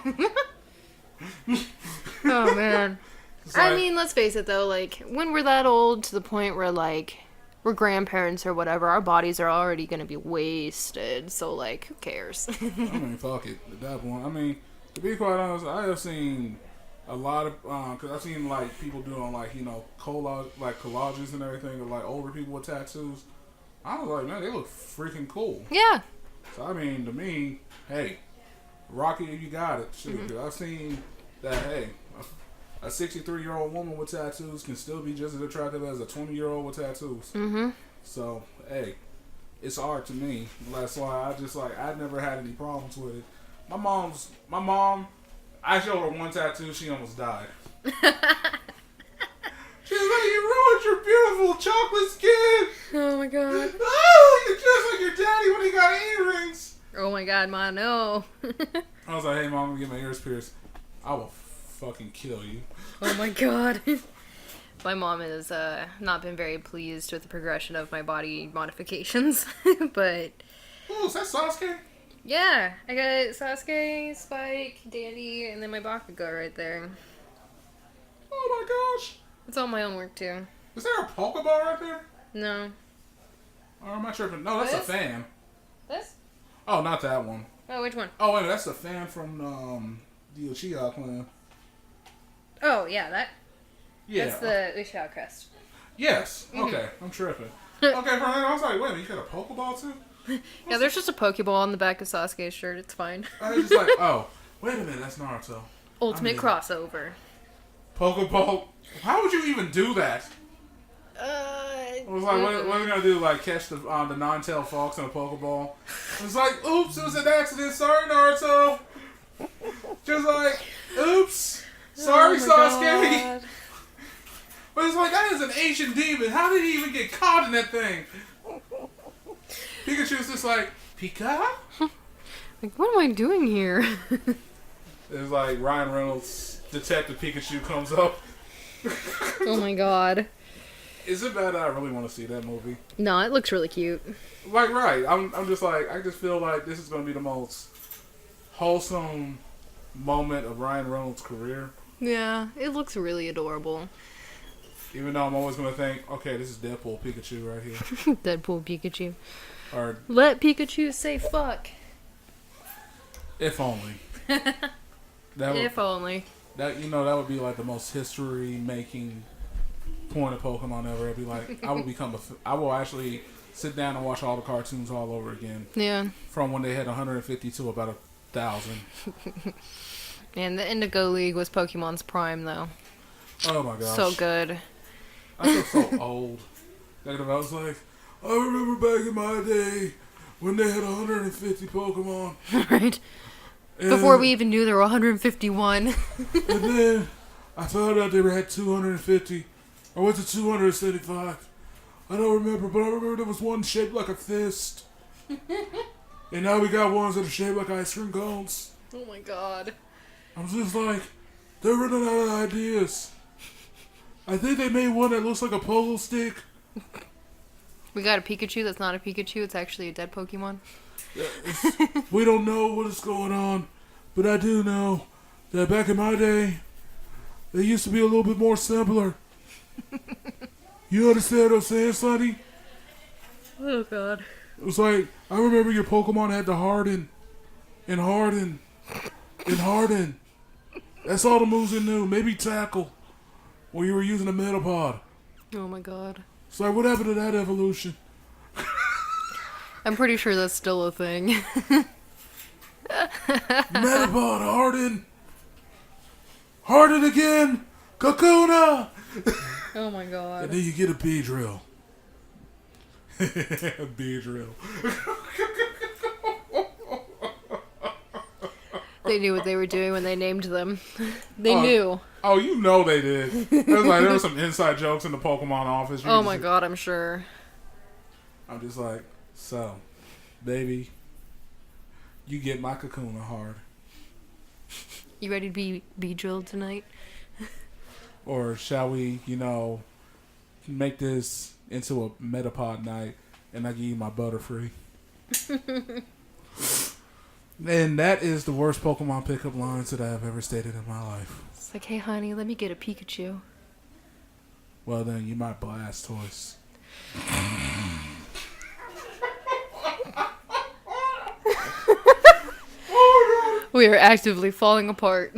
Oh, man. It's I like- mean, let's face it, though, like, when we're that old to the point where, like, we're grandparents or whatever, our bodies are already going to be wasted, so, like, who cares? I mean, fuck it. At that point, I mean, to be quite honest, I have seen a lot of, because I've seen, like, people doing, like, you know, collages and everything of, like, older people with tattoos. I was like, man, they look freaking cool. Yeah. So, I mean, to me, hey, rock it if you got it. Shoot, 'cause I've seen that, hey, a 63-year-old woman with tattoos can still be just as attractive as a 20-year-old with tattoos. Mm-hmm. So, hey, it's art to me. That's why I just, like, I never had any problems with it. My mom, I showed her one tattoo, she almost died. She's like, you ruined your beautiful chocolate skin. Oh, my God. Oh, you're just like your daddy when he got earrings. Oh, my God, Ma, no. I was like, hey, mom, I'm gonna get my ears pierced. I will fucking kill you. Oh, my God. My mom has not been very pleased with the progression of my body modifications, but Oh, is that Sasuke? yeah, I got Sasuke, Spike, Dandy, and then my Bakugo right there. Oh my gosh. It's all my own work too. Is there a Pokeball right there? No. Or am I tripping? No, that's This? a fan. This? Oh, not that one. Oh, which one? Oh, wait, that's a fan from the Uchiha clan. Oh, yeah, that. Yeah. That's the Uchiha crest. Yes. Okay, I'm tripping. Okay, for a minute, I was like, wait a minute, you got a Pokeball too? Yeah, there's just a Pokeball on the back of Sasuke's shirt. It's fine. I was just like, oh, wait a minute, that's Naruto. Ultimate I mean- crossover. Pokeball. How would you even do that? I was like, what are we gonna do? Like catch the nine-tailed fox in a Pokeball? It was like, oops, it was an accident. Sorry, Naruto. Just like, oops, sorry, Oh my Sasuke. God. But it's like that is an ancient demon. How did he even get caught in that thing? Pikachu's just like, Pika? Like, what am I doing here? It's like Ryan Reynolds, Detective Pikachu comes up. Oh my God. Is it bad that I really want to see that movie? No, it looks really cute. Like, right. I'm just like, I just feel like this is going to be the most wholesome moment of Ryan Reynolds' career. Yeah, it looks really adorable. Even though I'm always going to think, okay, this is Deadpool Pikachu right here. Deadpool Pikachu. Or, Let Pikachu say fuck. if only. That would, If only. that that would be like the most history-making point of Pokemon ever. It'd be like, I will actually sit down and watch all the cartoons all over again. Yeah. From when they had 150 to about 1,000. And the Indigo League was Pokemon's prime, though. Oh my gosh. So good. I feel so old. I was like, I remember back in my day when they had 150 Pokemon. Right? And, Before we even knew there were 151. And then I found out they had 250. Or was it 275? I don't remember, but I remember there was one shaped like a fist. And now we got ones that are shaped like ice cream cones. Oh my God. I'm just like, they're running out of ideas. I think they made one that looks like a polo stick. We got a Pikachu that's not a Pikachu. It's actually a dead Pokemon. We don't know what is going on, but I do know that back in my day, they used to be a little bit more simpler. You understand what I'm saying, Sonny? Oh God. It was like, I remember your Pokemon had to harden, and harden, and harden. That's all the moves it knew. Maybe tackle, when you were using a Metapod. Oh my God. So like, what happened to that evolution? I'm pretty sure that's still a thing. Metapod, harden. Harden again. Kakuna. Oh my God. And then you get a Beedrill. Beedrill. They knew what they were doing when they named them. They Oh, knew. Oh, you know they did. It was like there were some inside jokes in the Pokemon office. Oh my god, I'm sure. I'm just like, so, baby, you get my Kakuna hard. You ready to be drilled tonight? Or shall we, make this into a Metapod night and I give you my Butterfree? And that is the worst Pokemon pickup lines that I have ever stated in my life. It's like, hey honey, let me get a Pikachu. Well then, you might Blastoise. We are actively falling apart.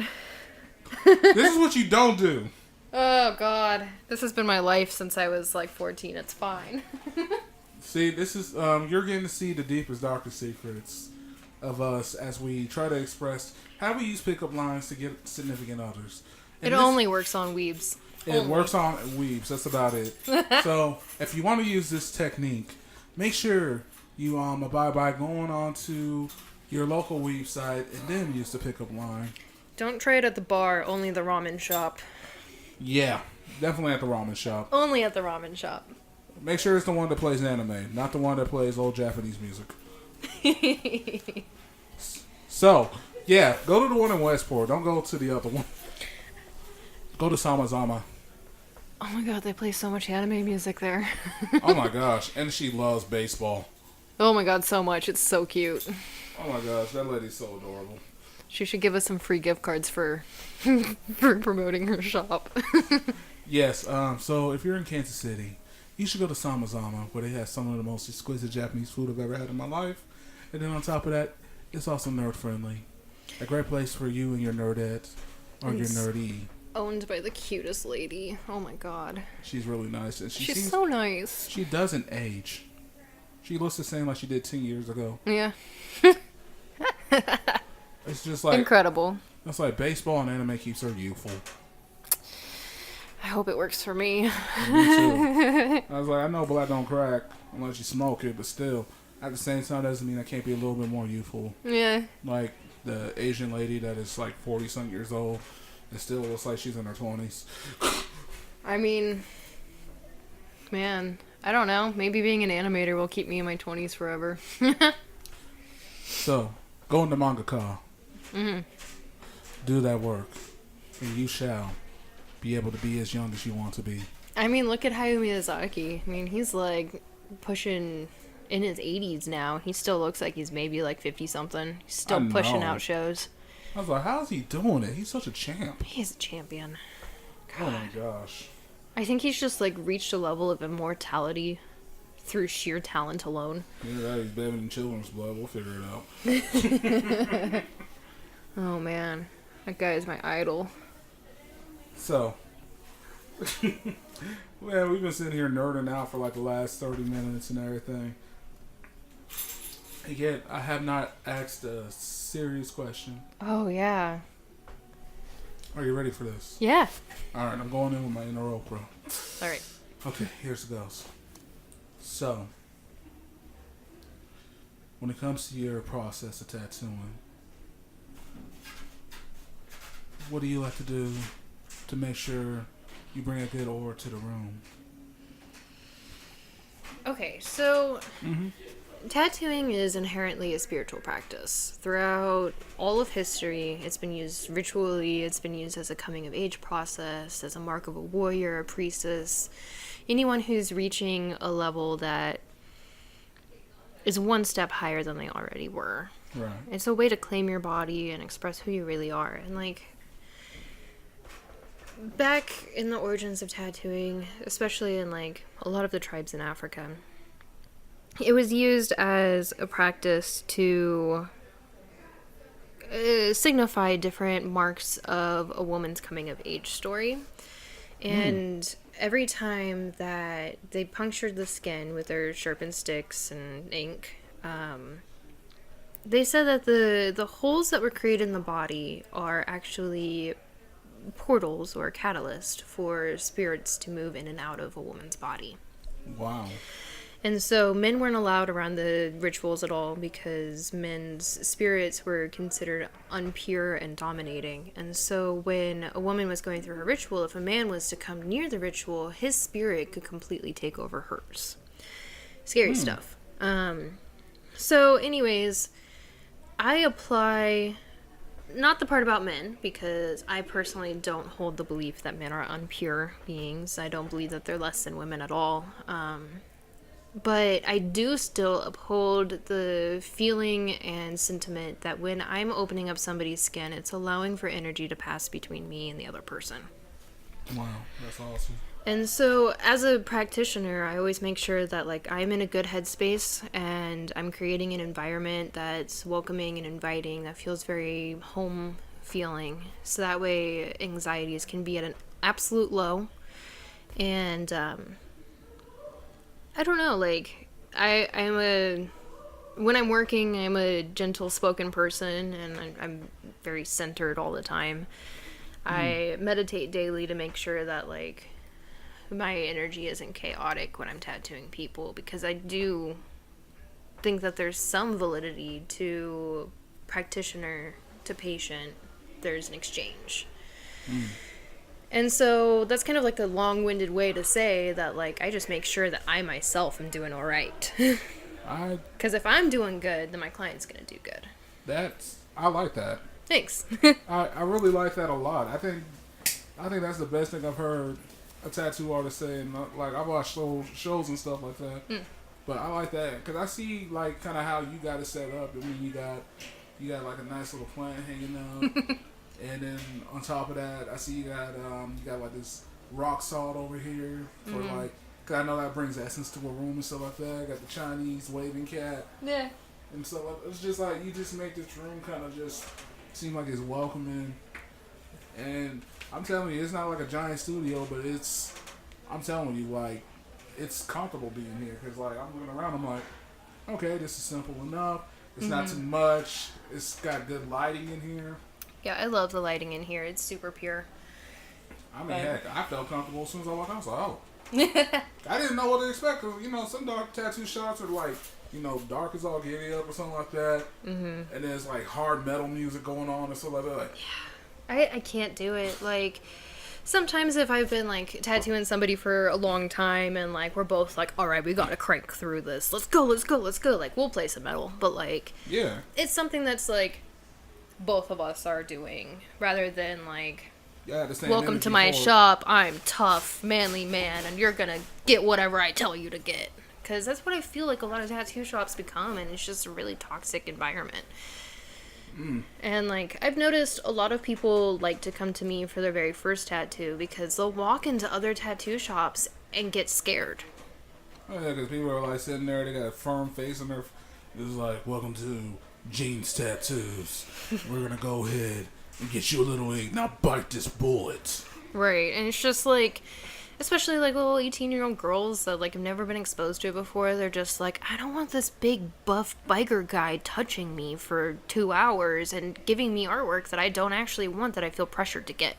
This is what you don't do. Oh god. This has been my life since I was like 14. It's fine. See, this is, you're getting to see the deepest, darkest secrets of us as we try to express how we use pickup lines to get significant others. And only works on weebs. It works on weebs. That's about it. So, if you want to use this technique, make sure you abide by going on to your local weeb site and then use the pickup line. Don't try it at the bar, only the ramen shop. Yeah, definitely at the ramen shop. Only at the ramen shop. Make sure it's the one that plays anime, not the one that plays old Japanese music. So, yeah, go to the one in Westport. Don't go to the other one. Go to Samazama. Oh my god, they play so much anime music there. Oh my gosh, and she loves baseball. Oh my god, so much. It's so cute. Oh my gosh, that lady's so adorable. She should give us some free gift cards for for promoting her shop. Yes, so if you're in Kansas City, you should go to Samazama, where they have some of the most exquisite Japanese food I've ever had in my life. And then on top of that, it's also nerd friendly. A great place for you and your nerdette, or your nerdy. Owned by the cutest lady. Oh my god. She's really nice. And She's so nice. She doesn't age. She looks the same like she did 10 years ago. Yeah. It's just like... incredible. It's like baseball and anime keeps her youthful. I hope it works for me. Me too. I was like, I know black don't crack unless you smoke it, but still, at the same time, doesn't mean I can't be a little bit more youthful. Yeah. Like the Asian lady that is like 40-something years old and still looks like she's in her 20s. I mean, man, I don't know. Maybe being an animator will keep me in my 20s forever. So, go into mangaka. Mm-hmm. Do that work, and you shall be able to be as young as you want to be. I mean, look at Hayao Miyazaki. I mean, he's like pushing in his 80s now. He still looks like he's maybe like 50-something. He's still pushing out shows. I was like, how's he doing it? He's such a champ. He's a champion. God. Oh my gosh. I think he's just like reached a level of immortality through sheer talent alone. Yeah, he's better than children's blood. We'll figure it out. Oh man, that guy is my idol. So, well, we've been sitting here nerding out for like the last 30 minutes and everything. And yet, I have not asked a serious question. Oh yeah. Are you ready for this? Yeah. All right, I'm going in with my inner Oprah. All right. Okay, here's it goes. So, when it comes to your process of tattooing, what do you like to do to make sure you bring a good aura to the room? Okay, so tattooing is inherently a spiritual practice. Throughout all of history, it's been used ritually, it's been used as a coming of age process, as a mark of a warrior, a priestess, anyone who's reaching a level that is one step higher than they already were. Right. It's a way to claim your body and express who you really are. And like, back in the origins of tattooing, especially in like a lot of the tribes in Africa, it was used as a practice to signify different marks of a woman's coming of age story. And every time that they punctured the skin with their sharpened sticks and ink, they said that the holes that were created in the body are actually portals or catalyst for spirits to move in and out of a woman's body. Wow. And so men weren't allowed around the rituals at all because men's spirits were considered unpure and dominating. And so when a woman was going through her ritual, if a man was to come near the ritual, his spirit could completely take over hers. Scary stuff. So anyways, I apply not the part about men, because I personally don't hold the belief that men are unpure beings. I don't believe that they're less than women at all. But I do still uphold the feeling and sentiment that when I'm opening up somebody's skin, it's allowing for energy to pass between me and the other person. Wow, that's awesome. And so, as a practitioner, I always make sure that, like, I'm in a good headspace and I'm creating an environment that's welcoming and inviting, that feels very home feeling. So that way, anxieties can be at an absolute low. And, I don't know, like, when I'm working, I'm a gentle spoken person, and I'm very centered all the time. I meditate daily to make sure that, like, my energy isn't chaotic when I'm tattooing people, because I do think that there's some validity to practitioner to patient. There's an exchange. And so that's kind of like a long-winded way to say that, like, I just make sure that I myself am doing all right. Because if I'm doing good, then my client's going to do good. I like that. Thanks. I really like that a lot. I think that's the best thing I've heard a tattoo artist say. And like, I've watched shows and stuff like that. But I like that because I see like kind of how you got it set up. I mean, you got like a nice little plant hanging out. And then on top of that, I see you got like this rock salt over here for like, cause I know that brings essence to a room and stuff like that. Got the Chinese waving cat. Yeah. And so it's just like, you just make this room kind of just seem like it's welcoming. And I'm telling you, it's not like a giant studio, but I'm telling you, like, it's comfortable being here. Cause like, I'm looking around, I'm like, okay, this is simple enough. It's not too much. It's got good lighting in here. Yeah, I love the lighting in here. It's super pure. I mean, heck, I felt comfortable as soon as I walked out. I was like, oh. I didn't know what to expect. Cause, you know, some dark tattoo shops are like, you know, dark as all giddy up or something like that. And then it's like hard metal music going on and stuff like that. Like, yeah. I can't do it. Like, sometimes if I've been, like, tattooing somebody for a long time and, like, we're both like, all right, we gotta crank through this. Let's go. Like, we'll play some metal. But, like, yeah, it's something that's, like, both of us are doing rather than, like, welcome to my shop. I'm tough, manly man, and you're gonna get whatever I tell you to get. Because that's what I feel like a lot of tattoo shops become, and it's just a really toxic environment. And, like, I've noticed a lot of people like to come to me for their very first tattoo because they'll walk into other tattoo shops and get scared. Oh, yeah, because people are, like, sitting there, they got a firm face, and it's like, welcome to Gene's Tattoos. We're gonna go ahead and get you a little ink. Now bite this bullet. Right, and it's just, like, especially, like, little 18-year-old girls that, like, have never been exposed to it before. They're just like, I don't want this big, buff biker guy touching me for 2 hours and giving me artwork that I don't actually want, that I feel pressured to get.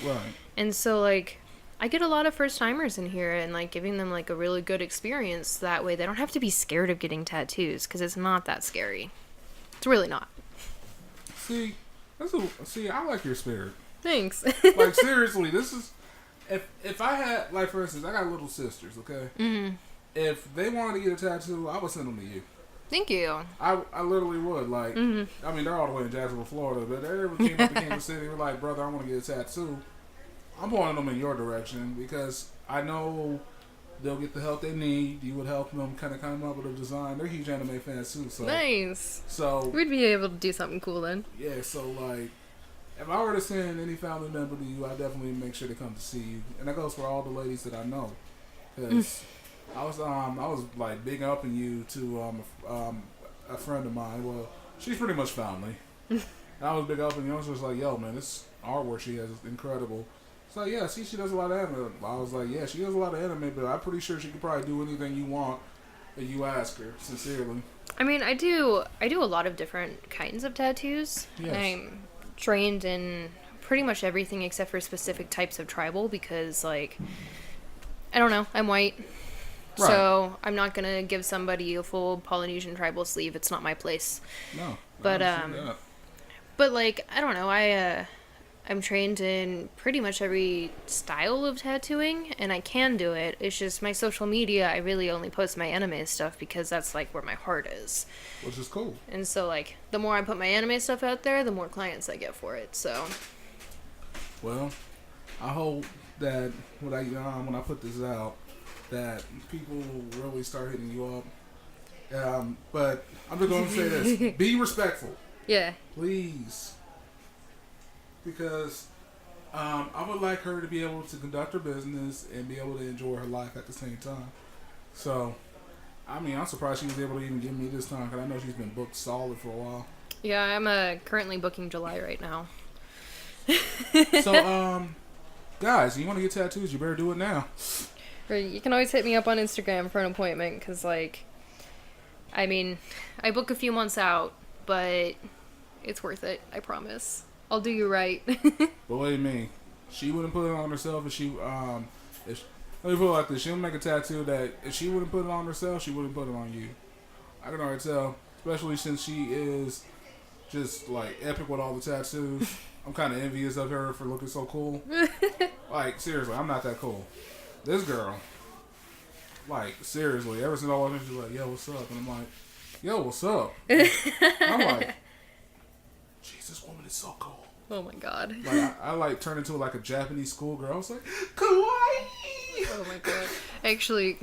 Right. And so, like, I get a lot of first-timers in here and, like, giving them, like, a really good experience. That way they don't have to be scared of getting tattoos, because it's not that scary. It's really not. See, I like your spirit. Thanks. Like, seriously, this is... If I had, like, for instance, I got little sisters, okay? If they wanted to get a tattoo, I would send them to you. Thank you. I literally would. Like, I mean, they're all the way in Jacksonville, Florida, but they ever came up to Kansas City, were like, brother, I want to get a tattoo. I'm pointing them in your direction because I know they'll get the help they need. You would help them kind of come up with a design. They're huge anime fans, too. So, nice. So we'd be able to do something cool then. Yeah, so, like... If I were to send any family member to you, I'd definitely make sure to come to see you, and that goes for all the ladies that I know. Because I was like big upping you to a friend of mine. Well, she's pretty much family. And I was big upping you. I was just like, yo, man, this artwork she has is incredible. So yeah, see, she does a lot of anime. I was like, yeah, she does a lot of anime, but I'm pretty sure she could probably do anything you want that you ask her. Sincerely. I mean, I do a lot of different kinds of tattoos. Yes. I'm trained in pretty much everything except for specific types of tribal because, like, I don't know, I'm white. Right. So I'm not gonna give somebody a full Polynesian tribal sleeve. It's not my place. No. But I understand that. but like I don't know. I'm trained in pretty much every style of tattooing, and I can do it. It's just my social media. I really only post my anime stuff because that's like where my heart is. Which is cool. And so like the more I put my anime stuff out there, the more clients I get for it. So. Well, I hope that when I put this out, that people really start hitting you up. But I'm just going to say this: be respectful, Yeah. please, because I would like her to be able to conduct her business and be able to enjoy her life at the same time. So, I mean, I'm surprised she was able to even give me this time because I know she's been booked solid for a while. Yeah, I'm currently booking July right now. So, guys, you want to get tattoos? You better do it now. Or you can always hit me up on Instagram for an appointment, because, like, I mean, I book a few months out, but it's worth it, I promise. I'll do you right. Believe me, she wouldn't put it on herself if she, let me put it like this, she would make a tattoo that if she wouldn't put it on herself, she wouldn't put it on you. I can already tell, especially since she is just, like, epic with all the tattoos. I'm kind of envious of her for looking so cool. Like, seriously, I'm not that cool. This girl, like, seriously, ever since I walked in, she's like, yo, what's up? And I'm like, yo, what's up? I'm like, jeez, this woman is so cool. Oh my god. Like, I like turned into like a Japanese schoolgirl. I was like, kawaii! Oh my god. Actually,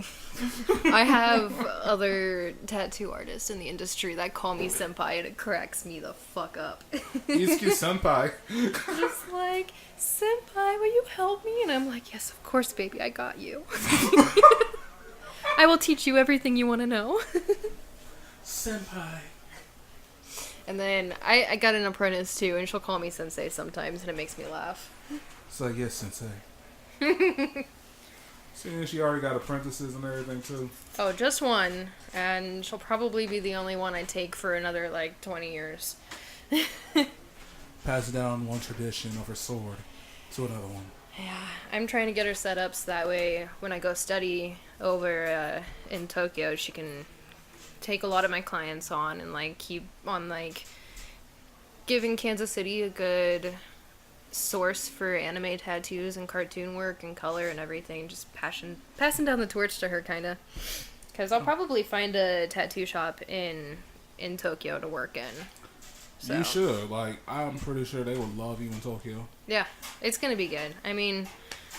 I have other tattoo artists in the industry that call me senpai, and it cracks me the fuck up. Itsuki senpai. Just like, senpai, will you help me? And I'm like, yes, of course, baby, I got you. I will teach you everything you want to know. Senpai. And then I got an apprentice too, and she'll call me sensei sometimes, and it makes me laugh. So yes, sensei. Seeing she already got apprentices and everything too. Oh, just one, and she'll probably be the only one I take for another like 20 years. Pass down one tradition of her sword to another one. Yeah, I'm trying to get her set up so that way when I go study over in Tokyo, she can take a lot of my clients on and like keep on like giving Kansas City a good source for anime tattoos and cartoon work and color and everything. Just passing down the torch to her, kind of. Because I'll probably find a tattoo shop in Tokyo to work in. So. You should. Like, I'm pretty sure they would love you in Tokyo. Yeah, it's gonna be good. I mean,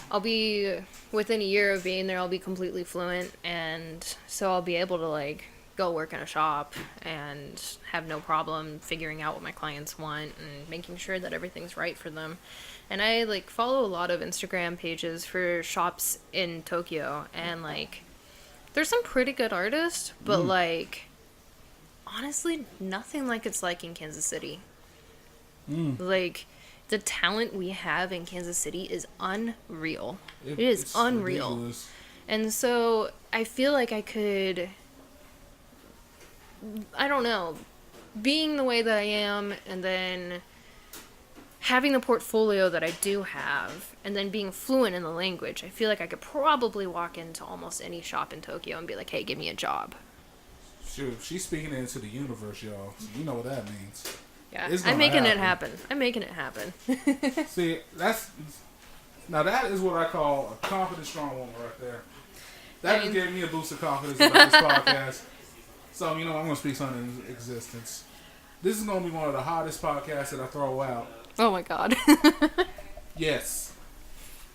I'll be within a year of being there. I'll be completely fluent, and so I'll be able to like go work in a shop and have no problem figuring out what my clients want and making sure that everything's right for them. And I like follow a lot of Instagram pages for shops in Tokyo, and like there's some pretty good artists, but like honestly nothing like it's like in Kansas City. Like the talent we have in Kansas City is unreal. It is unreal. Ridiculous. And so I feel like I could, I don't know, being the way that I am, and then having the portfolio that I do have, and then being fluent in the language, I feel like I could probably walk into almost any shop in Tokyo and be like, hey, give me a job. Shoot, she's speaking it into the universe, y'all. So you know what that means. Yeah, It's I'm gonna making it happen. happen. I'm making it happen. See, now that is what I call a confident, strong woman right there. That just gave me a boost of confidence about this podcast. So, you know, I'm going to speak something into existence. This is going to be one of the hottest podcasts that I throw out. Oh my god. Yes.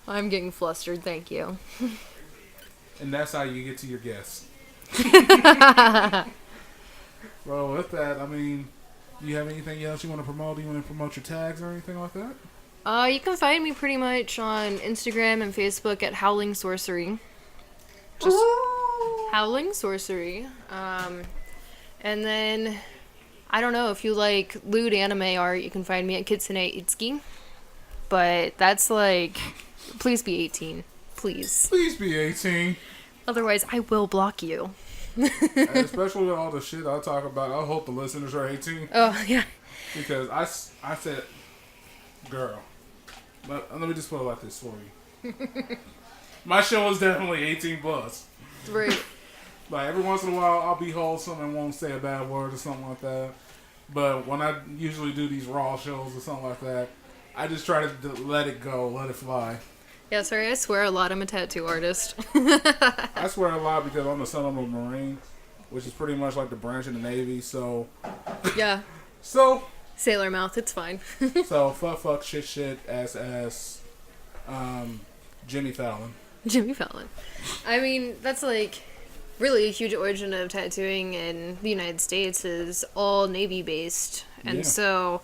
I'm getting flustered, thank you. And that's how you get to your guests. Well, with that, I mean, do you have anything else you want to promote? Do you want to promote your tags or anything like that? You can find me pretty much on Instagram and Facebook at Howling Sorcery. Just Howling Sorcery. And then, I don't know, if you like lewd anime art, you can find me at Kitsune Itsuki. But that's like, please be 18. Please. Please be 18. Otherwise, I will block you. And especially with all the shit I talk about, I hope the listeners are 18. Oh, yeah. Because I said, girl, let me just put it like this for you. My show is definitely 18 plus. Right. Like, every once in a while, I'll be wholesome and won't say a bad word or something like that. But when I usually do these Raw shows or something like that, I just try to let it go, let it fly. Yeah, sorry, I swear a lot I'm a tattoo artist. I swear a lot because I'm the son of a Marine, which is pretty much like the branch of the Navy, so... Yeah. So... Sailor mouth, it's fine. So, fuck, shit, ass, Jimmy Fallon. Jimmy Fallon. I mean, that's like really a huge origin of tattooing in the United States is all Navy based. And so,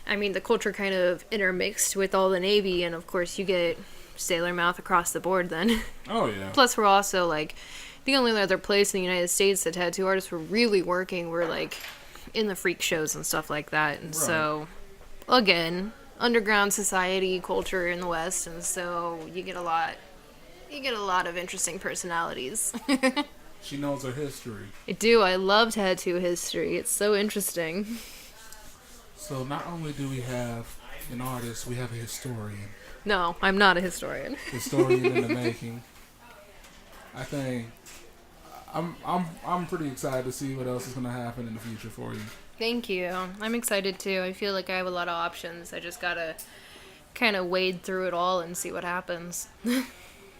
I mean, the culture kind of intermixed with all the Navy, and of course you get sailor mouth across the board then. Oh, yeah. Plus, we're also like the only other place in the United States that tattoo artists were really working were like in the freak shows and stuff like that. And so, again, underground society culture in the West, and so you get a lot of interesting personalities. She knows her history. I do. I love tattoo history. It's so interesting. So not only do we have an artist, we have a historian. No, I'm not a historian. Historian in the making. I think I'm pretty excited to see what else is going to happen in the future for you. Thank you. I'm excited too. I feel like I have a lot of options. I just gotta kind of wade through it all and see what happens.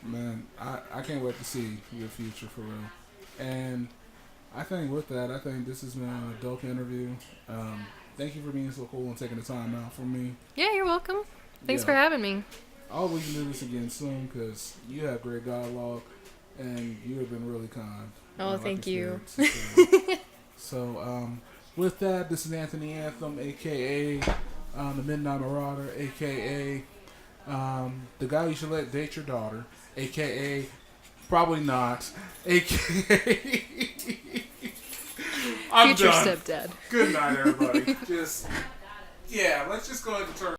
Man, I can't wait to see your future for real. And I think with that, I think this has been a dope interview. Thank you for being so cool and taking the time out for me. Yeah, you're welcome. Thanks for having me. I hope we can do this again soon because you have great dialogue and you have been really kind. Oh, thank you. So, with that, this is Anthony Anthem, a.k.a. The Midnight Marauder, a.k.a. The guy you should let date your daughter, a.k.a. Probably not, a.k.a. I'm Future done. stepdad. Good night, everybody. Let's just go ahead and turn